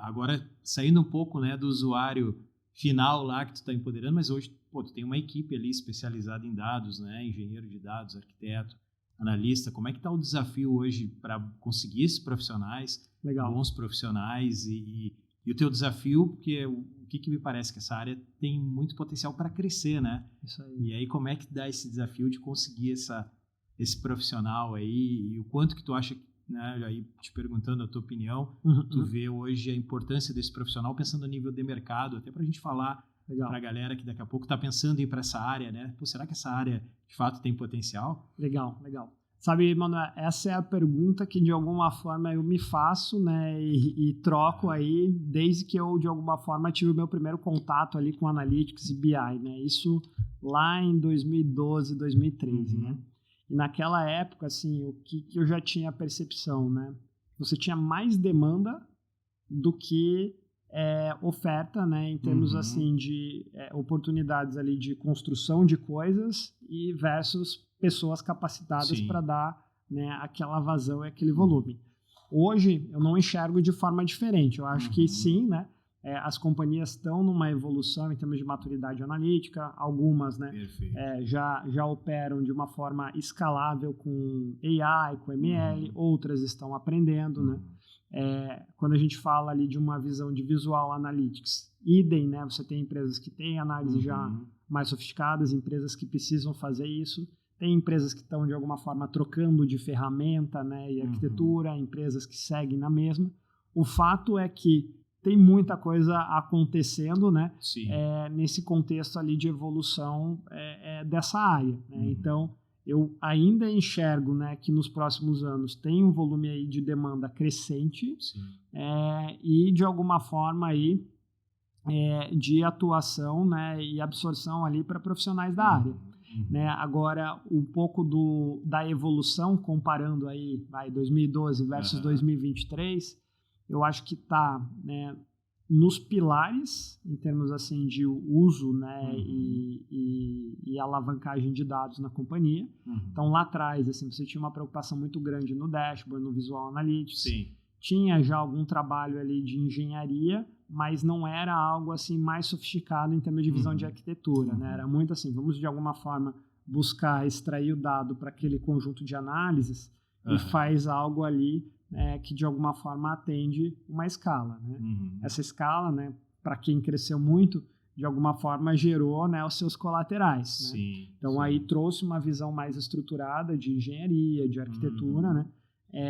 agora saindo um pouco, né, do usuário final lá que tu está empoderando, mas hoje tu tem uma equipe ali especializada em dados, né? Engenheiro de dados, arquiteto, analista. Como é que está o desafio hoje para conseguir esses profissionais, bons profissionais e o teu desafio, porque o que me parece que essa área tem muito potencial para crescer, né? Isso aí. E aí como é que dá esse desafio de conseguir esse profissional aí e o quanto que tu acha, né, aí te perguntando a tua opinião, tu vê hoje a importância desse profissional pensando a nível de mercado, até para a gente falar para a galera que daqui a pouco está pensando em ir para essa área, né? Pô, será que essa área de fato tem potencial? Legal. Sabe, Manuel, essa é a pergunta que de alguma forma eu me faço, né, e troco aí desde que eu de alguma forma tive o meu primeiro contato ali com Analytics e BI, né? Isso lá em 2012, 2013, né? E naquela época, assim, o que eu já tinha a percepção, né? Você tinha mais demanda do que oferta, né? Em termos, assim, de oportunidades ali de construção de coisas e versus pessoas capacitadas para dar, né, aquela vazão e aquele volume. Hoje, eu não enxergo de forma diferente. Eu acho que sim, né? As companhias estão numa evolução em termos de maturidade analítica, algumas, né, já operam de uma forma escalável com AI, com ML, outras estão aprendendo, né? Quando a gente fala ali de uma visão de visual analytics, idem, né, você tem empresas que têm análise já mais sofisticadas, empresas que precisam fazer isso, tem empresas que estão de alguma forma trocando de ferramenta, né, e arquitetura, empresas que seguem na mesma. O fato é que tem muita coisa acontecendo, né, nesse contexto ali de evolução dessa área, né? Então, eu ainda enxergo, né, que nos próximos anos tem um volume aí de demanda crescente e de alguma forma aí de atuação, né, e absorção ali para profissionais da área. Né? Agora, um pouco da evolução, comparando aí 2012 versus 2023, eu acho que está, né, nos pilares, em termos assim de uso, né, e alavancagem de dados na companhia. Então, lá atrás, assim, você tinha uma preocupação muito grande no dashboard, no Visual Analytics. Tinha já algum trabalho ali de engenharia, mas não era algo assim mais sofisticado em termos de visão de arquitetura, né? Era muito assim, vamos de alguma forma buscar extrair o dado para aquele conjunto de análises e faz algo ali, né, que de alguma forma atende uma escala, né? Essa escala, né, para quem cresceu muito, de alguma forma gerou, né, os seus colaterais, né? Então aí trouxe uma visão mais estruturada de engenharia, de arquitetura, né?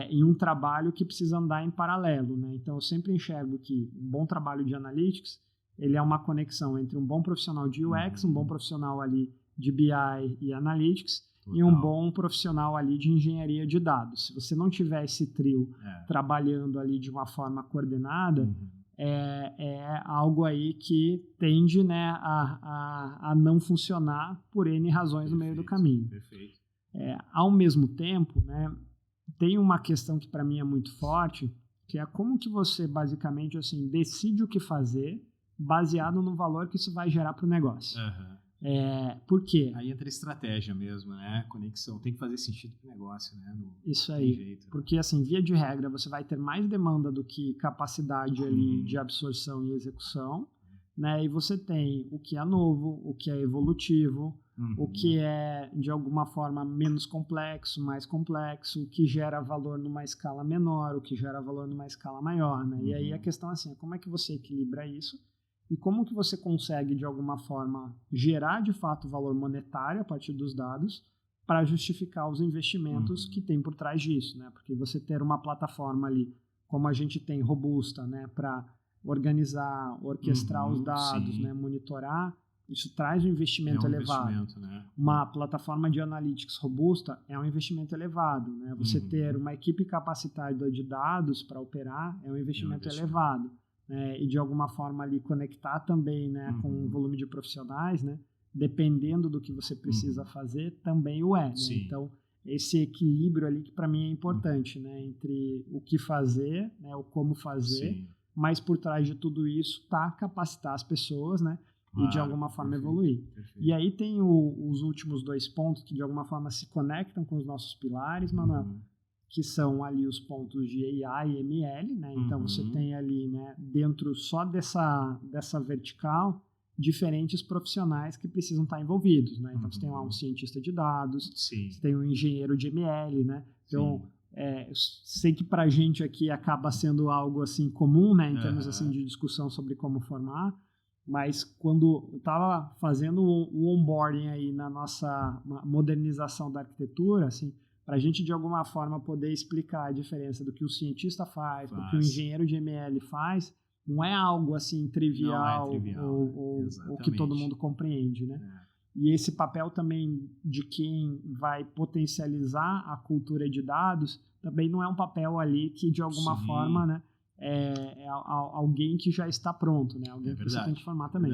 Em um trabalho que precisa andar em paralelo, né? Então eu sempre enxergo que um bom trabalho de analytics, ele é uma conexão entre um bom profissional de UX, um bom profissional ali de BI e analytics, e um bom profissional ali de engenharia de dados. Se você não tiver esse trio trabalhando ali de uma forma coordenada, é algo aí que tende, né, a não funcionar por N razões no meio do caminho. Ao mesmo tempo, né, tem uma questão que para mim é muito forte, que é como que você basicamente assim decide o que fazer baseado no valor que isso vai gerar para o negócio. Por quê? Aí entra a estratégia mesmo, né? Conexão. Tem que fazer sentido pro negócio, né? Isso aí. Jeito, né? Porque, assim, via de regra, você vai ter mais demanda do que capacidade ali de absorção e execução, né? E você tem o que é novo, o que é evolutivo, o que é, de alguma forma, menos complexo, mais complexo, o que gera valor numa escala menor, o que gera valor numa escala maior, né? E aí a questão é assim, como é que você equilibra isso? E como que você consegue, de alguma forma, gerar, de fato, valor monetário a partir dos dados para justificar os investimentos que tem por trás disso, né? Porque você ter uma plataforma ali, como a gente tem, robusta, né? Para organizar, orquestrar os dados, né? Monitorar, isso traz um investimento elevado. Né? Uma plataforma de analytics robusta é um investimento elevado, né? Você ter uma equipe capacitada de dados para operar é um investimento elevado. E de alguma forma ali conectar também, né, com o volume de profissionais, né, dependendo do que você precisa fazer, também o é. Né? Então, esse equilíbrio ali que para mim é importante, né, entre o que fazer, né, o como fazer, mas por trás de tudo isso tá capacitar as pessoas, né, e de alguma forma evoluir. E aí tem os últimos 2 pontos que de alguma forma se conectam com os nossos pilares, Manuel, que são ali os pontos de AI e ML, né? Então você tem ali, né, dentro só dessa vertical, diferentes profissionais que precisam estar envolvidos, né? Então você tem lá um cientista de dados, você tem um engenheiro de ML, né? Então sei que pra gente aqui acaba sendo algo assim comum, né, em termos assim de discussão sobre como formar, mas quando eu estava fazendo o onboarding aí na nossa modernização da arquitetura, assim, para a gente, de alguma forma, poder explicar a diferença do que o cientista faz, do que o engenheiro de ML faz, não é algo assim trivial, ou que todo mundo compreende, né? E esse papel também de quem vai potencializar a cultura de dados também não é um papel ali que, de alguma forma, né, é alguém que já está pronto, né? Alguém que você tem que formar também.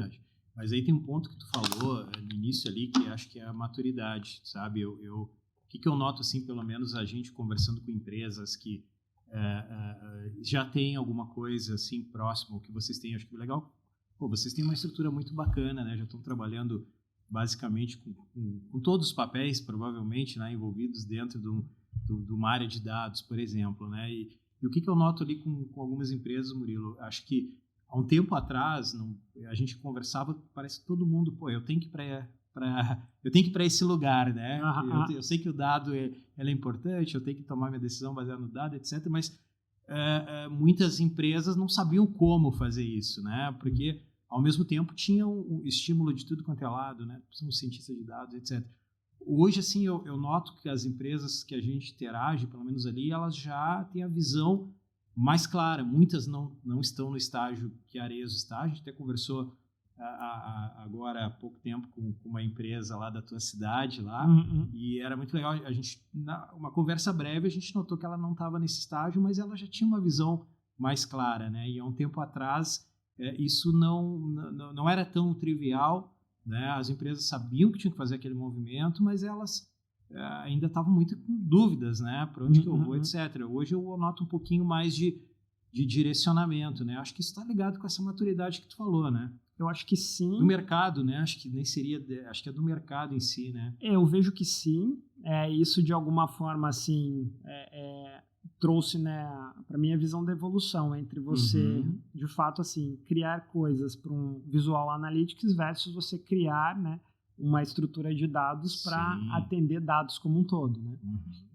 Mas aí tem um ponto que tu falou no início ali, que acho que é a maturidade, sabe? O que eu noto, assim, pelo menos a gente conversando com empresas que já tem alguma coisa assim próximo ao que vocês têm, acho que é legal. Pô, vocês têm uma estrutura muito bacana, né? Já estão trabalhando basicamente com todos os papéis, provavelmente, né, envolvidos dentro de uma área de dados, por exemplo, né? E o que eu noto ali com algumas empresas, Murilo, acho que há um tempo atrás a gente conversava, parece que todo mundo, pô, eu tenho que ir para esse lugar, né? Eu sei que o dado ele é importante, eu tenho que tomar minha decisão baseada no dado, etc. Mas muitas empresas não sabiam como fazer isso, né? Porque ao mesmo tempo tinha um estímulo de tudo quanto é lado, né? São cientistas de dados, etc. Hoje, assim, eu noto que as empresas que a gente interage, pelo menos ali, elas já têm a visão mais clara. Muitas não estão no estágio que a Arezzo está. A gente até conversou agora há pouco tempo com uma empresa lá da tua cidade lá, e era muito legal. A gente, uma conversa breve, a gente notou que ela não estava nesse estágio, mas ela já tinha uma visão mais clara, né? E há um tempo atrás isso não era tão trivial, né? As empresas sabiam que tinham que fazer aquele movimento, mas elas ainda estavam muito com dúvidas, né? Para onde que eu vou, etc. Hoje eu noto um pouquinho mais de direcionamento, né? Acho que isso está ligado com essa maturidade que tu falou, né? Eu acho que sim. Do mercado, né? Acho que nem seria... Acho que é do mercado em si, né? Eu vejo que sim. Isso, de alguma forma, assim, trouxe, né, para mim, a visão da evolução entre você, de fato, assim, criar coisas para um Visual Analytics versus você criar, né, uma estrutura de dados para atender dados como um todo, né?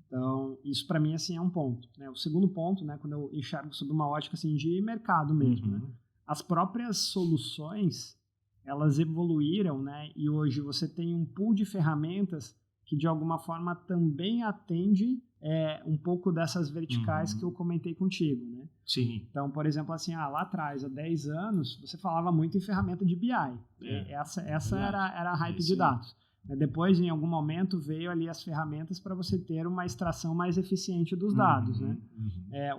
Então, isso para mim, assim, é um ponto, né? O segundo ponto, né, quando eu enxergo sob uma ótica, assim, de mercado mesmo, né? As próprias soluções, elas evoluíram, né? E hoje você tem um pool de ferramentas que, de alguma forma, também atende um pouco dessas verticais que eu comentei contigo, né? Sim. Então, por exemplo, assim, lá atrás, há 10 anos, você falava muito em ferramenta de BI. Essa era a hype de dados. Depois, em algum momento, veio ali as ferramentas para você ter uma extração mais eficiente dos dados, né?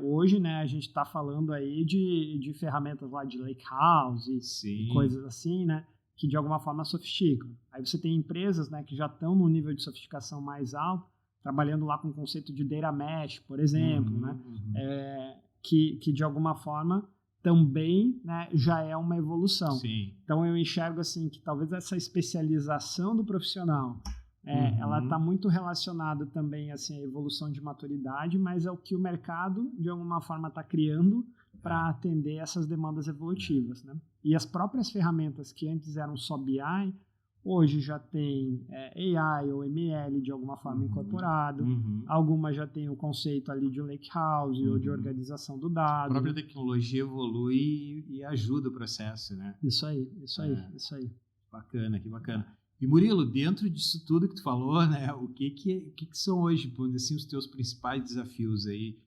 Hoje, né, a gente está falando aí de ferramentas lá de Lakehouse e coisas assim, né, que de alguma forma sofisticam. Aí você tem empresas, né, que já estão no nível de sofisticação mais alto, trabalhando lá com o conceito de data mesh, por exemplo, né, que de alguma forma também, né, já é uma evolução. Sim. Então eu enxergo assim que talvez essa especialização do profissional ela está muito relacionada também assim, à evolução de maturidade, mas é o que o mercado, de alguma forma, está criando para atender essas demandas evolutivas. Né? E as próprias ferramentas que antes eram só BI, hoje já tem AI ou ML de alguma forma incorporado, algumas já tem o conceito ali de lakehouse ou de organização do dado. A própria tecnologia evolui e ajuda o processo, né? Isso aí. Bacana, que bacana. E Murilo, dentro disso tudo que tu falou, né, o que são hoje, assim, os teus principais desafios aí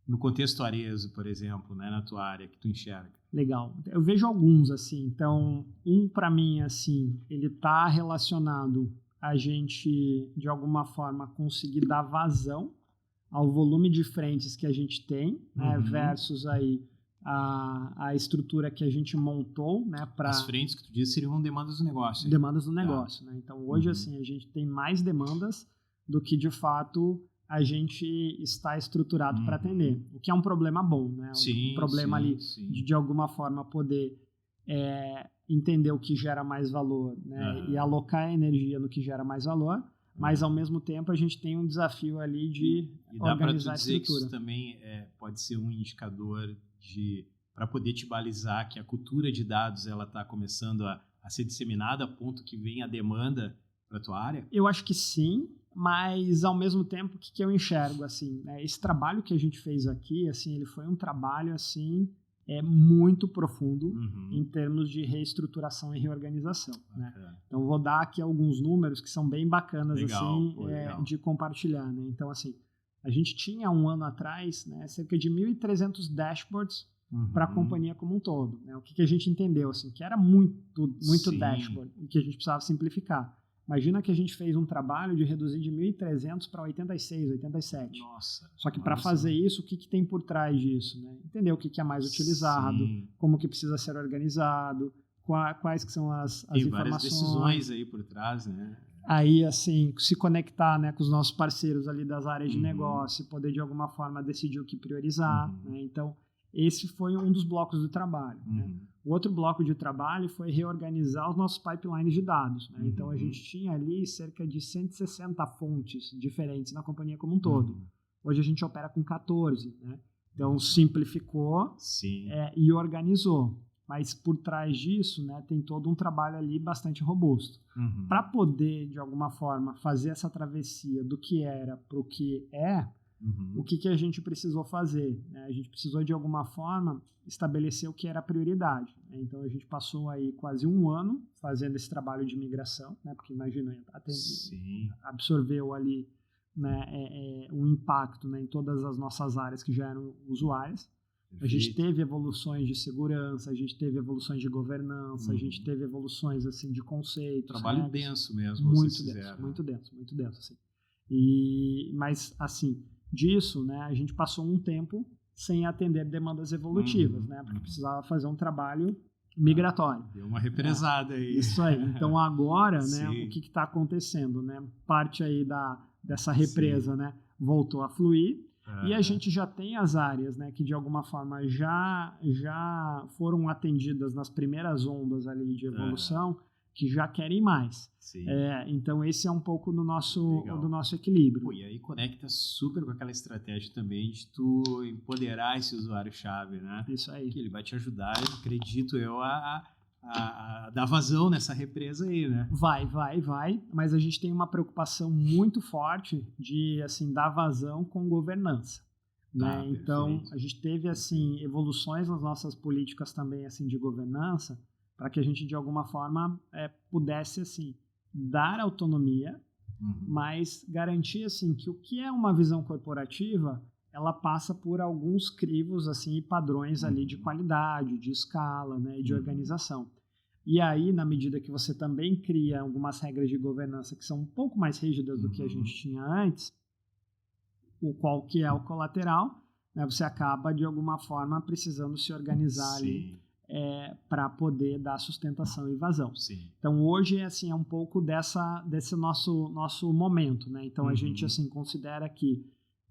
no contexto Arezo, por exemplo, né, na tua área que tu enxerga? Legal. Eu vejo alguns, assim. Então, para mim, assim, ele está relacionado a gente, de alguma forma, conseguir dar vazão ao volume de frentes que a gente tem, né, versus aí a estrutura que a gente montou, né, para... As frentes que tu disse seriam demandas do negócio. Demandas do negócio, né? Então, hoje, assim, a gente tem mais demandas do que, de fato, a gente está estruturado para atender. O que é um problema bom, né? Um problema ali de alguma forma, poder entender o que gera mais valor, né? E alocar a energia no que gera mais valor, mas, ao mesmo tempo, a gente tem um desafio ali de organizar a estrutura. Que isso também pode ser um indicador para poder te balizar que a cultura de dados ela está começando a ser disseminada a ponto que vem a demanda para a tua área? Eu acho que sim, mas ao mesmo tempo, o que eu enxergo? Assim, né? Esse trabalho que a gente fez aqui, assim, ele foi um trabalho assim, muito profundo em termos de reestruturação e reorganização. Né? Então, vou dar aqui alguns números que são bem bacanas legal. De compartilhar. Né? Então, assim, a gente tinha um ano atrás, né, cerca de 1.300 dashboards para a companhia como um todo. Né? O que a gente entendeu? Assim, que era muito dashboard e que a gente precisava simplificar. Imagina que a gente fez um trabalho de reduzir de 1.300 para 86, 87. Nossa. Só que para fazer isso, o que tem por trás disso? Né? Entender o que é mais utilizado, como que precisa ser organizado, quais que são as informações. Tem várias decisões aí por trás, né? Aí, assim, se conectar, né, com os nossos parceiros ali das áreas de negócio, poder de alguma forma decidir o que priorizar. Né? Então, esse foi um dos blocos do trabalho. Né? O outro bloco de trabalho foi reorganizar os nossos pipelines de dados. Né? Então, a gente tinha ali cerca de 160 fontes diferentes na companhia como um todo. Hoje a gente opera com 14. Né? Então, simplificou e organizou. Mas por trás disso, né, tem todo um trabalho ali bastante robusto. Para poder, de alguma forma, fazer essa travessia do que era para o que é, o que a gente precisou fazer? Né? A gente precisou, de alguma forma, estabelecer o que era a prioridade. Né? Então, a gente passou aí quase um ano fazendo esse trabalho de migração, né? Porque imagina, absorveu ali, né, um impacto, né, em todas as nossas áreas que já eram usuárias. A gente teve evoluções de segurança, a gente teve evoluções de governança, a gente teve evoluções assim, de conceitos. Trabalho denso mesmo, muito denso. Assim. Mas, assim, disso, né, a gente passou um tempo sem atender demandas evolutivas, né, porque precisava fazer um trabalho migratório. Deu uma represada aí. Isso aí. Então, agora, né, o que está acontecendo? Né? Parte aí dessa represa, né, voltou a fluir. E a gente já tem as áreas, né, que de alguma forma já foram atendidas nas primeiras ondas ali de evolução, que já querem mais. Então esse é um pouco do nosso equilíbrio. Pô, e aí conecta super com aquela estratégia também de tu empoderar esse usuário-chave, né? Isso aí. Que ele vai te ajudar, eu acredito eu, a dar vazão nessa represa aí, né? Vai. Mas a gente tem uma preocupação muito forte de, assim, dar vazão com governança. Né? Então, a gente teve, assim, evoluções nas nossas políticas também, assim, de governança, para que a gente, de alguma forma, pudesse, assim, dar autonomia, mas garantir, assim, que o que é uma visão corporativa, ela passa por alguns crivos assim, e padrões ali de qualidade, de escala, né, e de organização. E aí, na medida que você também cria algumas regras de governança que são um pouco mais rígidas do que a gente tinha antes, o qual que é o colateral, né, você acaba, de alguma forma, precisando se organizar ali para poder dar sustentação e vazão. Então, hoje, assim, é um pouco desse nosso momento. Né? Então, a gente assim, considera que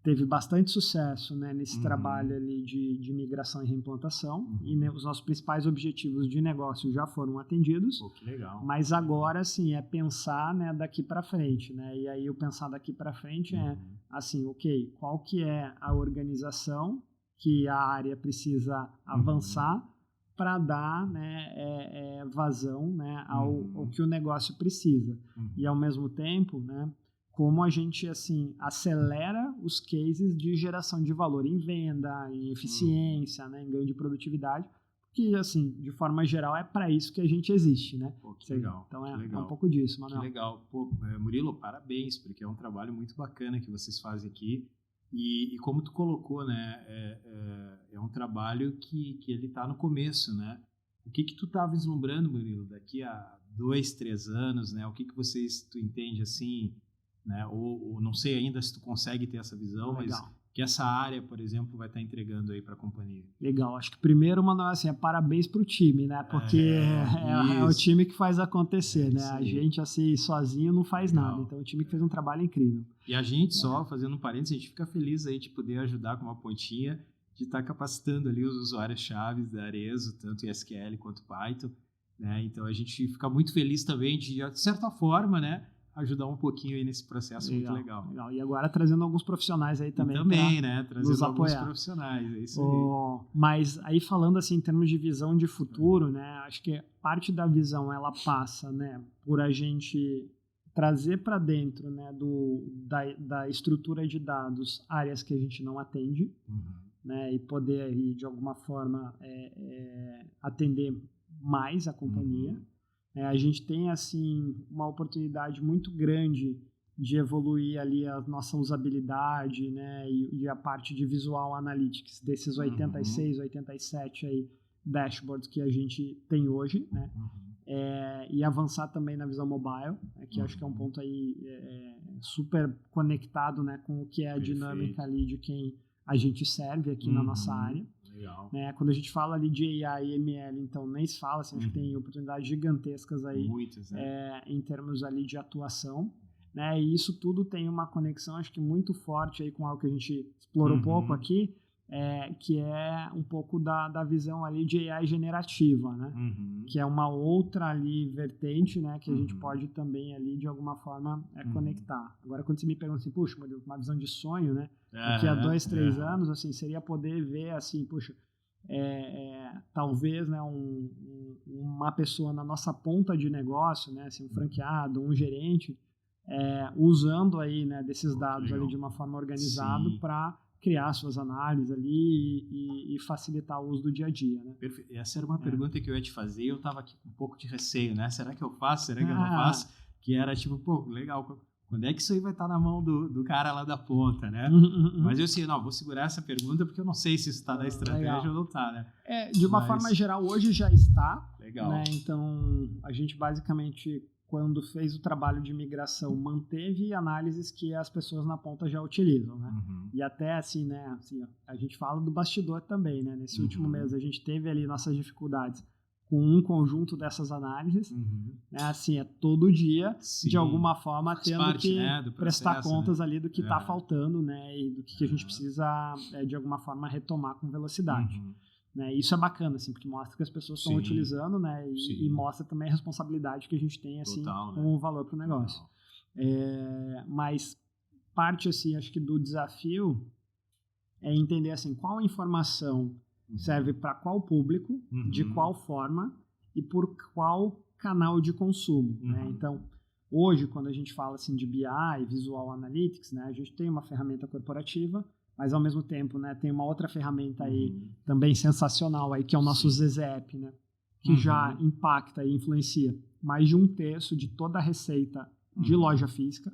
teve bastante sucesso, né, nesse trabalho ali de migração e reimplantação, e né, os nossos principais objetivos de negócio já foram atendidos. Pô, que legal. Mas agora, assim, é pensar, né, daqui para frente, né? E aí o pensar daqui para frente é, assim, ok, qual que é a organização que a área precisa avançar para dar, né, vazão, né, ao que o negócio precisa. E, ao mesmo tempo, né, como a gente, assim, acelera os cases de geração de valor em venda, em eficiência, né, em ganho de produtividade, que, assim, de forma geral, é para isso que a gente existe, né? Pô, que legal. Então, é legal. um pouco disso, Manuel. Que legal. Pô, Murilo, parabéns, porque é um trabalho muito bacana que vocês fazem aqui. E como tu colocou, né, é um trabalho que ele está no começo, né? O que tu tá vislumbrando, Murilo, daqui a 2, 3 anos, né? O que tu entende assim, né? Ou não sei ainda se tu consegue ter essa visão, Legal. mas que essa área, por exemplo, vai estar entregando aí para a companhia. Legal. Acho que primeiro, Manuel, assim, parabéns pro time, né? Porque é o time que faz acontecer, né? A gente, assim, sozinho não faz nada. Então, o time que fez um trabalho incrível. E a gente, só fazendo um parênteses, a gente fica feliz aí de poder ajudar com uma pontinha, de estar capacitando ali os usuários-chave da Arezzo, tanto em SQL quanto Python, né? Então, a gente fica muito feliz também de certa forma, né, ajudar um pouquinho aí nesse processo. Muito legal. E agora trazendo alguns profissionais aí também. Né? Trazendo alguns profissionais, é isso aí. Mas aí falando assim em termos de visão de futuro, né? Acho que parte da visão ela passa, né, por a gente trazer para dentro, né, da estrutura de dados áreas que a gente não atende, né, e poder aí de alguma forma atender mais a companhia. A gente tem, assim, uma oportunidade muito grande de evoluir ali a nossa usabilidade, né, e a parte de Visual Analytics desses 86, 87 aí, dashboards que a gente tem hoje, né, e avançar também na visão mobile, né, que acho que é um ponto aí super conectado, né, com o que é a dinâmica ali de quem a gente serve aqui na nossa área. Né? Quando a gente fala ali de AI e ML, então nem se fala, assim, acho que tem oportunidades gigantescas aí. Muitas, né? Em termos ali de atuação, né? E isso tudo tem uma conexão, acho que muito forte aí com algo que a gente explorou um pouco aqui, que é um pouco da visão ali de AI generativa, né? Que é uma outra ali vertente, né, que a gente pode também ali de alguma forma conectar. Agora, quando você me pergunta assim, puxa, uma visão de sonho, né? Daqui a 2, 3 anos, assim, seria poder ver assim, puxa, talvez, né, uma pessoa na nossa ponta de negócio, né, assim, um franqueado, um gerente, usando aí, né, desses dados ali de uma forma organizada para criar suas análises ali e facilitar o uso do dia a dia, né? Perfeito. Essa era uma pergunta que eu ia te fazer e eu estava aqui com um pouco de receio, né? Será que eu faço? Será que eu não faço? Que era tipo, pô, legal, quando é que isso aí vai estar na mão do cara lá da ponta, né? Mas eu sei, vou segurar essa pergunta porque eu não sei se isso está na estratégia ou não está, né? De uma forma geral, hoje já está. Legal. Né? Então, a gente basicamente, quando fez o trabalho de migração, manteve análises que as pessoas na ponta já utilizam, né? E até assim, né, assim, a gente fala do bastidor também, né? Nesse último mês a gente teve ali nossas dificuldades com um conjunto dessas análises, né? Assim, todo dia, de alguma forma, tendo que prestar contas ali do que está faltando, né? E do que a gente precisa, de alguma forma, retomar com velocidade. Né? Isso é bacana, assim, porque mostra que as pessoas estão utilizando, né? E mostra também a responsabilidade que a gente tem, assim, com o valor para o negócio. Mas parte, assim, acho que do desafio é entender, assim, qual informação serve para qual público, de qual forma e por qual canal de consumo, né? Então, hoje, quando a gente fala, assim, de BI, Visual Analytics, né? A gente tem uma ferramenta corporativa, mas ao mesmo tempo, né, tem uma outra ferramenta aí também sensacional aí, que é o nosso ZZEP, né, que já impacta e influencia mais de 1/3 de toda a receita de loja física.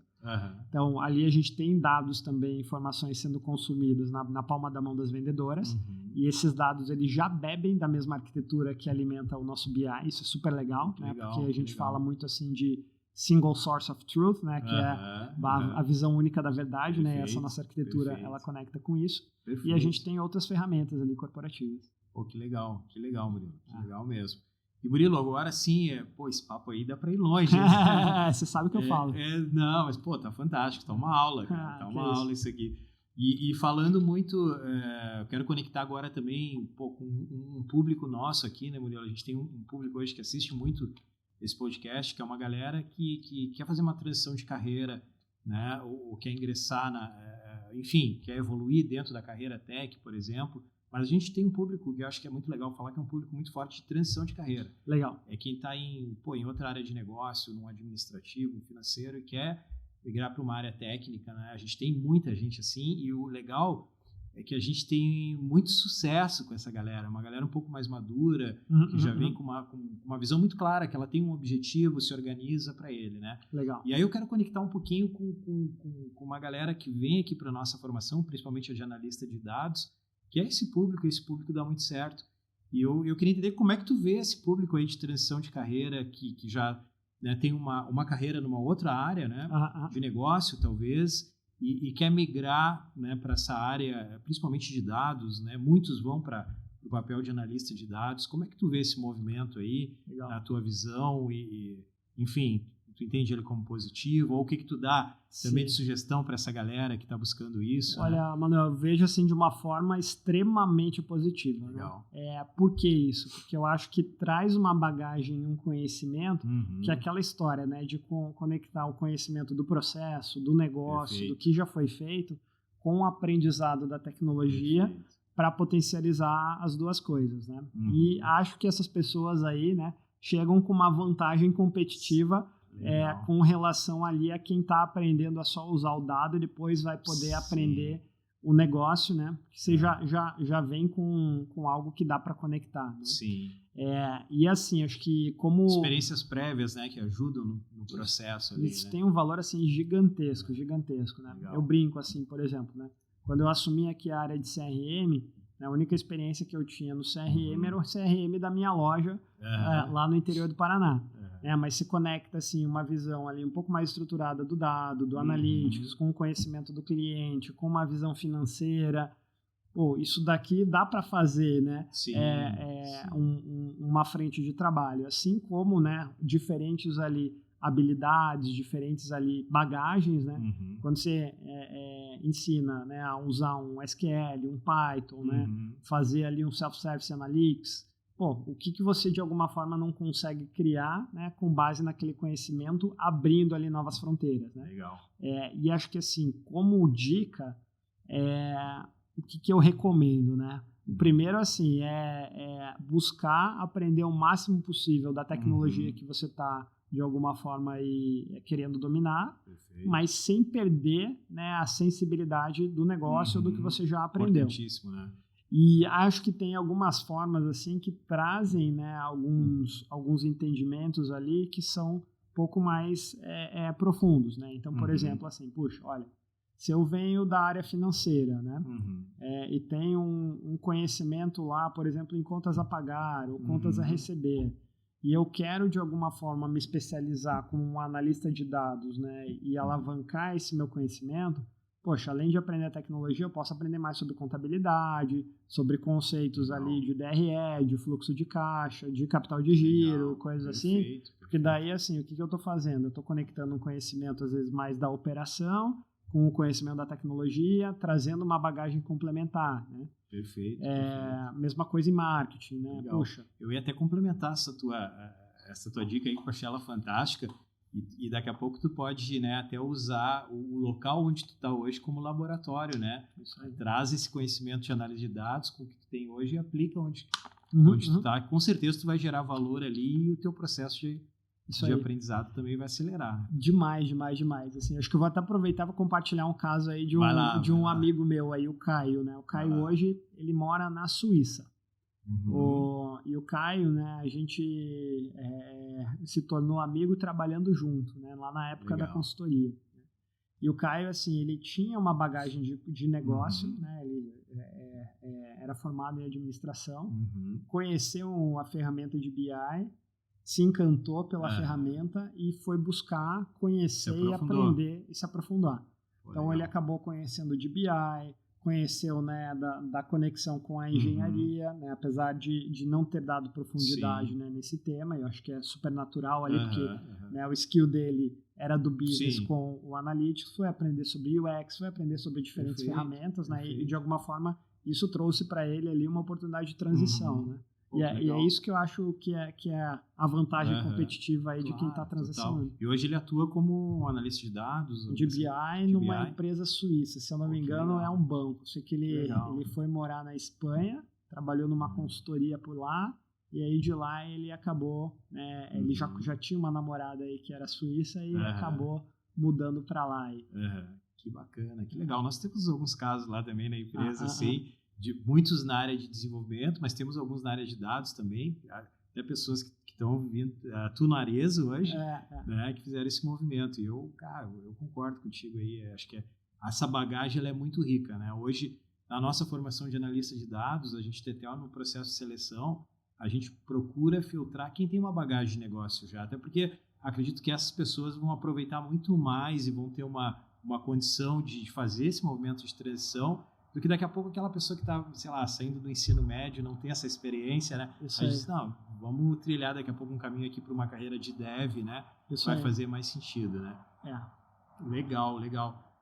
Então, ali a gente tem dados também, informações sendo consumidas na palma da mão das vendedoras, e esses dados eles já bebem da mesma arquitetura que alimenta o nosso BI, isso é super legal, né, porque a gente fala muito assim de single source of truth, né, que é a visão única da verdade, né, essa nossa arquitetura, ela conecta com isso, e a gente tem outras ferramentas ali corporativas. Pô, que legal, Murilo, que legal mesmo. E Murilo, agora sim, esse papo aí dá pra ir longe. Você sabe o que eu falo. Não, mas pô, tá fantástico, tá uma aula, cara, tá uma aula isso aqui. E falando muito, eu quero conectar agora também um pouco um público nosso aqui, né, Murilo? A gente tem um público hoje que assiste muito esse podcast, que é uma galera que quer fazer uma transição de carreira, né? Ou quer ingressar enfim, quer evoluir dentro da carreira tech, por exemplo. Mas a gente tem um público que eu acho que é muito legal falar, que é um público muito forte de transição de carreira. Legal. É quem está em outra área de negócio, num administrativo, um financeiro, e quer migrar para uma área técnica, né? A gente tem muita gente assim, e o legal é que a gente tem muito sucesso com essa galera, uma galera um pouco mais madura, que já vem com uma visão muito clara, que ela tem um objetivo, se organiza para ele, né? Legal. E aí eu quero conectar um pouquinho com uma galera que vem aqui para a nossa formação, principalmente a de analista de dados, que é esse público dá muito certo. E eu queria entender como é que tu vê esse público aí de transição de carreira, que já, né, tem uma carreira numa outra área, né, de negócio, talvez, e quer migrar, né, para essa área, principalmente de dados, né? Muitos vão para o papel de analista de dados. Como é que tu vê esse movimento aí, Legal. na tua visão enfim, tu entende ele como positivo, ou o que tu dá também de sugestão para essa galera que está buscando isso? Olha, né? Manuel, eu vejo assim de uma forma extremamente positiva. Legal. Né? Por que isso? Porque eu acho que traz uma bagagem, um conhecimento, que é aquela história, né, de conectar o conhecimento do processo, do negócio, do que já foi feito, com o aprendizado da tecnologia para potencializar as duas coisas. Né? E acho que essas pessoas aí, né, chegam com uma vantagem competitiva com relação ali a quem está aprendendo a só usar o dado e depois vai poder aprender o negócio, né? Que você já vem com algo que dá para conectar. Né? Sim. E assim, acho que como... Experiências prévias, né? Que ajudam no processo ali, isso, né? tem um valor assim gigantesco, né? Legal. Eu brinco assim, por exemplo, né? Quando eu assumi aqui a área de CRM, a única experiência que eu tinha no CRM era o CRM da minha loja lá no interior do Paraná. Mas se conecta assim, uma visão ali um pouco mais estruturada do dado, do analytics, com o conhecimento do cliente, com uma visão financeira. Pô, isso daqui dá para fazer, né? Sim. Uma frente de trabalho. Assim como, né, diferentes ali habilidades, diferentes ali bagagens, né? Quando você ensina, né, a usar um SQL, um Python, né, fazer ali um self-service analytics, pô, o que você de alguma forma não consegue criar, né, com base naquele conhecimento, abrindo ali novas fronteiras, né? Legal. E acho que assim, como dica, o que eu recomendo, né? O primeiro, assim, é buscar aprender o máximo possível da tecnologia que você está de alguma forma aí querendo dominar, mas sem perder, né, a sensibilidade do negócio ou do que você já aprendeu. Importantíssimo, né? E acho que tem algumas formas assim que trazem, né, alguns entendimentos ali que são um pouco mais profundos, né? Então, por exemplo, assim, puxa, olha, se eu venho da área financeira, né, e tenho um conhecimento lá, por exemplo, em contas a pagar ou contas a receber, e eu quero, de alguma forma, me especializar como um analista de dados, né, e alavancar esse meu conhecimento, poxa, além de aprender a tecnologia, eu posso aprender mais sobre contabilidade, sobre conceitos ali de DRE, de fluxo de caixa, de capital de giro, coisas assim. Porque daí, assim, o que eu estou fazendo? Eu estou conectando um conhecimento, às vezes, mais da operação com o conhecimento da tecnologia, trazendo uma bagagem complementar, né? Perfeito. Mesma coisa em marketing, né? Legal. Poxa. Eu ia até complementar essa tua dica aí, que eu achei ela fantástica, e daqui a pouco tu pode, né, até usar o local onde tu está hoje como laboratório, né? Traz esse conhecimento de análise de dados com o que tu tem hoje e aplica onde tu está. Com certeza tu vai gerar valor ali e o teu processo de aprendizado também vai acelerar. Demais. Assim, acho que eu vou até aproveitar para compartilhar um caso aí de um amigo meu aí, o Caio, né? O Caio hoje, ele mora na Suíça. E o Caio, né, a gente se tornou amigo trabalhando junto, né, lá na época da consultoria. E o Caio, assim, ele tinha uma bagagem de negócio, né, ele era formado em administração, conheceu a ferramenta de BI, se encantou pela ferramenta e foi buscar conhecer e aprender e se aprofundar. Então, ele acabou conhecendo de BI, conheceu, né, da conexão com a engenharia, né, apesar de não ter dado profundidade, né, nesse tema. Eu acho que é super natural ali, porque né, o skill dele era do business Sim. com o Analytics, foi aprender sobre UX, foi aprender sobre diferentes ferramentas, né? E de alguma forma isso trouxe para ele ali uma oportunidade de transição, né? Pô, E é isso que eu acho que é a vantagem competitiva aí de quem está transicionando. E hoje ele atua como analista de dados? De BI numa empresa suíça, se eu não me engano, é um banco. Sei que ele foi morar na Espanha, trabalhou numa consultoria por lá, e aí de lá ele acabou, ele já tinha uma namorada aí que era suíça e acabou mudando para lá. Aí. Que bacana, que legal. Nós temos alguns casos lá também na empresa, assim, de muitos na área de desenvolvimento, mas temos alguns na área de dados também, até pessoas que estão vindo, atuam na Arezzo hoje, né, que fizeram esse movimento. E eu concordo contigo aí, acho que essa bagagem ela é muito rica, né? Hoje, na nossa formação de analista de dados, a gente tem até no processo de seleção, a gente procura filtrar quem tem uma bagagem de negócio já, até porque acredito que essas pessoas vão aproveitar muito mais e vão ter uma condição de fazer esse movimento de transição do que daqui a pouco aquela pessoa que está, sei lá, saindo do ensino médio, não tem essa experiência, né? A gente diz, não, vamos trilhar daqui a pouco um caminho aqui para uma carreira de dev, né? Vai fazer mais sentido, né? Legal.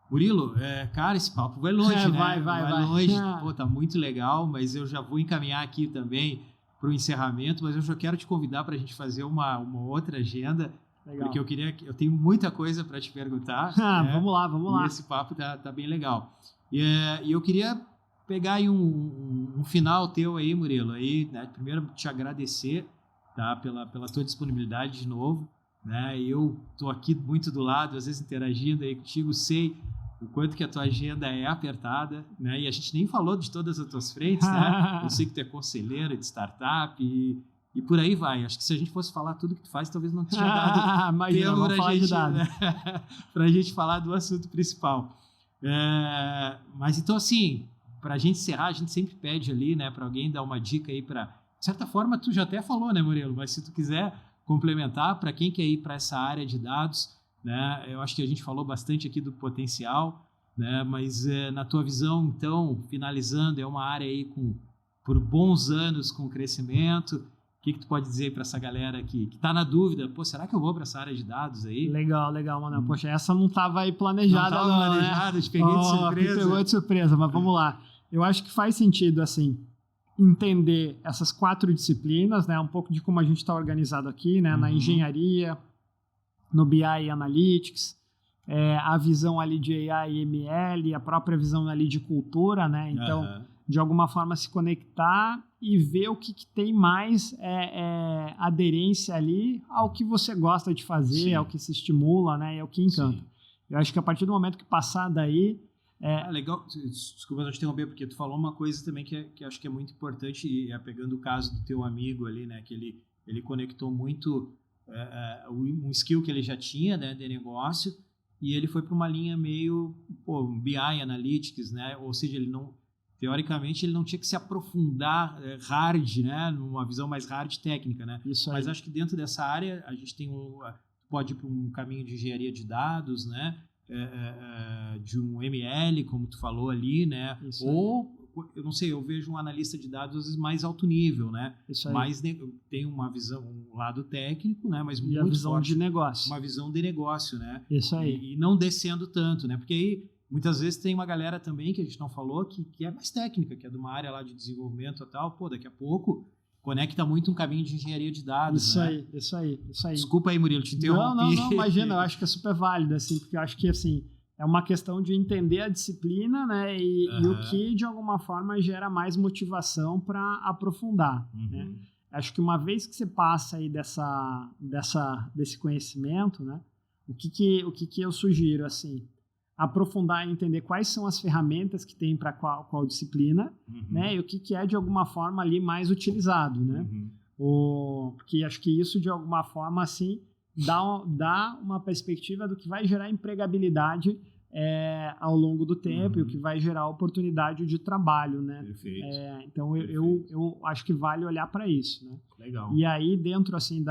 Murilo, cara, esse papo vai longe, né? Vai longe. Pô, tá muito legal, mas eu já vou encaminhar aqui também para o encerramento, mas eu já quero te convidar para a gente fazer uma outra agenda. Legal. Porque eu tenho muita coisa para te perguntar. Né? Vamos lá. E esse papo tá bem legal. E eu queria pegar aí um final teu aí, Murilo. Aí, né, primeiro, te agradecer, tá, pela tua disponibilidade de novo. Né? Eu tô aqui muito do lado, às vezes interagindo aí contigo, sei o quanto que a tua agenda é apertada, né? E a gente nem falou de todas as tuas frentes, né? Eu sei que tu é conselheiro de startup e por aí vai. Acho que se a gente fosse falar tudo que tu faz, talvez não tinha dado tempo pra gente falar do assunto principal. Mas então, assim, pra gente encerrar, a gente sempre pede ali, né, pra alguém dar uma dica aí pra... De certa forma, tu já até falou, né, Murilo? Mas se tu quiser complementar, para quem quer ir para essa área de dados, né, eu acho que a gente falou bastante aqui do potencial, né, mas na tua visão, então, finalizando, é uma área aí por bons anos com crescimento. O que tu pode dizer para essa galera que está na dúvida? Pô, será que eu vou para essa área de dados aí? Legal, Manuel. Poxa, essa não estava aí planejada, não. Não planejada, te peguei de surpresa. Me pegou de surpresa, mas vamos lá. Eu acho que faz sentido, assim, entender essas 4 disciplinas, né? Um pouco de como a gente está organizado aqui, né? Na engenharia, no BI e Analytics, a visão ali de AI e ML, a própria visão ali de cultura, né? Então, de alguma forma se conectar e ver o que tem mais aderência ali ao que você gosta de fazer, Sim. ao que se estimula, né? E ao que encanta. Sim. Eu acho que a partir do momento que passar daí... legal, desculpa eu te interromper, porque tu falou uma coisa também que acho que é muito importante, e pegando o caso do teu amigo ali, né, que ele conectou muito um skill que ele já tinha, né, de negócio, e ele foi para uma linha meio BI Analytics, né, ou seja, teoricamente ele não tinha que se aprofundar hard, né, numa visão mais hard técnica, né, mas acho que dentro dessa área a gente tem pode ir para um caminho de engenharia de dados, né, de um ML, como tu falou ali, né? Eu não sei, eu vejo um analista de dados às vezes mais alto nível, né? Mais tem uma visão, um lado técnico, né? Mas muito a visão forte, de negócio. Uma visão de negócio, né? Isso aí. E não descendo tanto, né? Porque aí muitas vezes tem uma galera também que a gente não falou que é mais técnica, que é de uma área lá de desenvolvimento e tal. Pô, daqui a pouco conecta muito um caminho de engenharia de dados, Isso aí. Desculpa aí, Murilo, te interrompi. Não, imagina, eu acho que é super válido, assim, porque eu acho que, assim, é uma questão de entender a disciplina, né, e o que, de alguma forma, gera mais motivação para aprofundar, né. Acho que uma vez que você passa aí desse conhecimento, né, o que eu sugiro, assim, aprofundar e entender quais são as ferramentas que tem para qual disciplina, né? E o que é, de alguma forma, ali mais utilizado, né? Porque acho que isso, de alguma forma, assim, dá uma perspectiva do que vai gerar empregabilidade ao longo do tempo e o que vai gerar oportunidade de trabalho, né? Perfeito. Então, eu acho que vale olhar para isso, né? Legal. E aí, dentro, assim,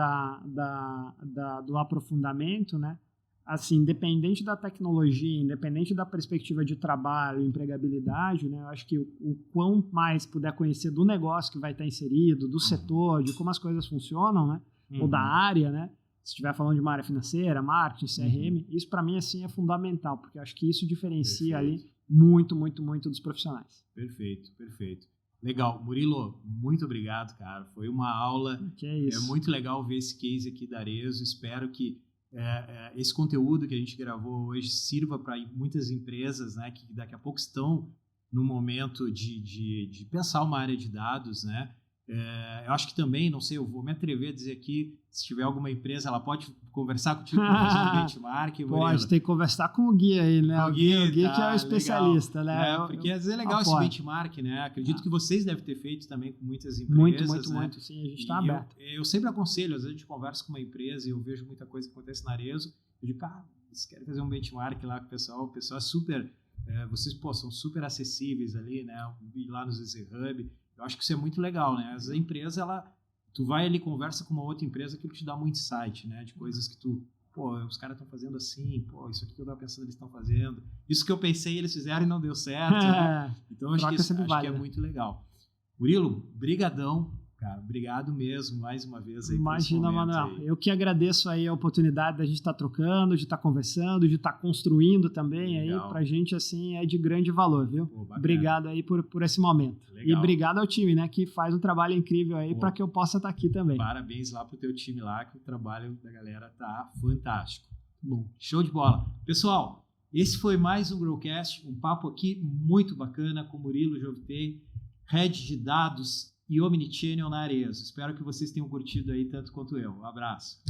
do aprofundamento, né? Assim, independente da tecnologia, independente da perspectiva de trabalho, empregabilidade, né, eu acho que o quão mais puder conhecer do negócio que vai estar inserido, do setor, de como as coisas funcionam, né, ou da área, né, Se estiver falando de uma área financeira, marketing, CRM, isso para mim assim é fundamental, porque eu acho que isso diferencia ali muito dos profissionais. Perfeito. Legal. Murilo, muito obrigado, cara. Foi uma aula. Que é isso. É muito legal ver esse case aqui da Arezzo. Espero que esse conteúdo que a gente gravou hoje sirva para muitas empresas, né, que daqui a pouco estão no momento de pensar uma área de dados, né? Eu acho que também, não sei, eu vou me atrever a dizer aqui, se tiver alguma empresa, ela pode conversar contigo para fazer um benchmark. Pode, tem que conversar com o Gui aí, né? O Gui que é o especialista, legal, né? Porque às vezes é legal esse benchmark, né? Acredito que vocês devem ter feito também com muitas empresas. Muito, sim, a gente está aberto. Eu sempre aconselho, às vezes a gente conversa com uma empresa e eu vejo muita coisa que acontece na Arezzo, eu digo, cara, vocês querem fazer um benchmark lá com o pessoal é super, vocês são super acessíveis ali, né? Ir lá nos Easy Hub. Eu acho que isso é muito legal, né? Às vezes a empresa, tu vai ali, conversa com uma outra empresa, aquilo te dá muito insight, né? De coisas que os caras estão fazendo assim, isso aqui que eu estava pensando eles estão fazendo. Isso que eu pensei eles fizeram e não deu certo. Né? Então acho que é muito legal. Murilo, brigadão. Cara, obrigado mesmo, mais uma vez. Aí Imagina, Manuel. Eu que agradeço aí a oportunidade da gente estar trocando, de estar conversando, de estar construindo também. Legal. Aí pra gente, assim, é de grande valor, viu? Obrigado aí por esse momento. Legal. E obrigado ao time, né, que faz um trabalho incrível aí para que eu possa estar aqui também. Parabéns lá pro teu time lá, que o trabalho da galera tá fantástico. Bom, show de bola. Pessoal, esse foi mais um Growcast, um papo aqui muito bacana com o Murilo Jovitei, Head de Dados e Omnichannel na Arezzo. Espero que vocês tenham curtido aí tanto quanto eu. Um abraço.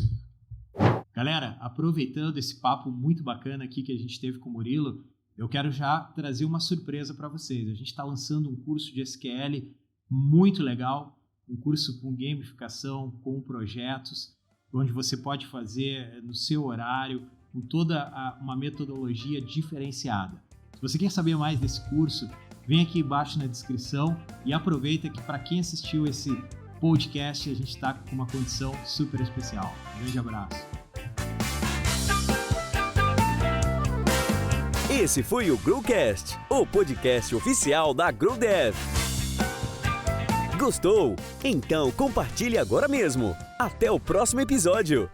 Galera, aproveitando esse papo muito bacana aqui que a gente teve com o Murilo, eu quero já trazer uma surpresa para vocês. A gente está lançando um curso de SQL muito legal, um curso com gamificação, com projetos, onde você pode fazer no seu horário, com toda uma metodologia diferenciada. Se você quer saber mais desse curso, vem aqui embaixo na descrição e aproveita que para quem assistiu esse podcast, a gente está com uma condição super especial. Um grande abraço. Esse foi o Growcast, o podcast oficial da GrowDev. Gostou? Então compartilhe agora mesmo. Até o próximo episódio.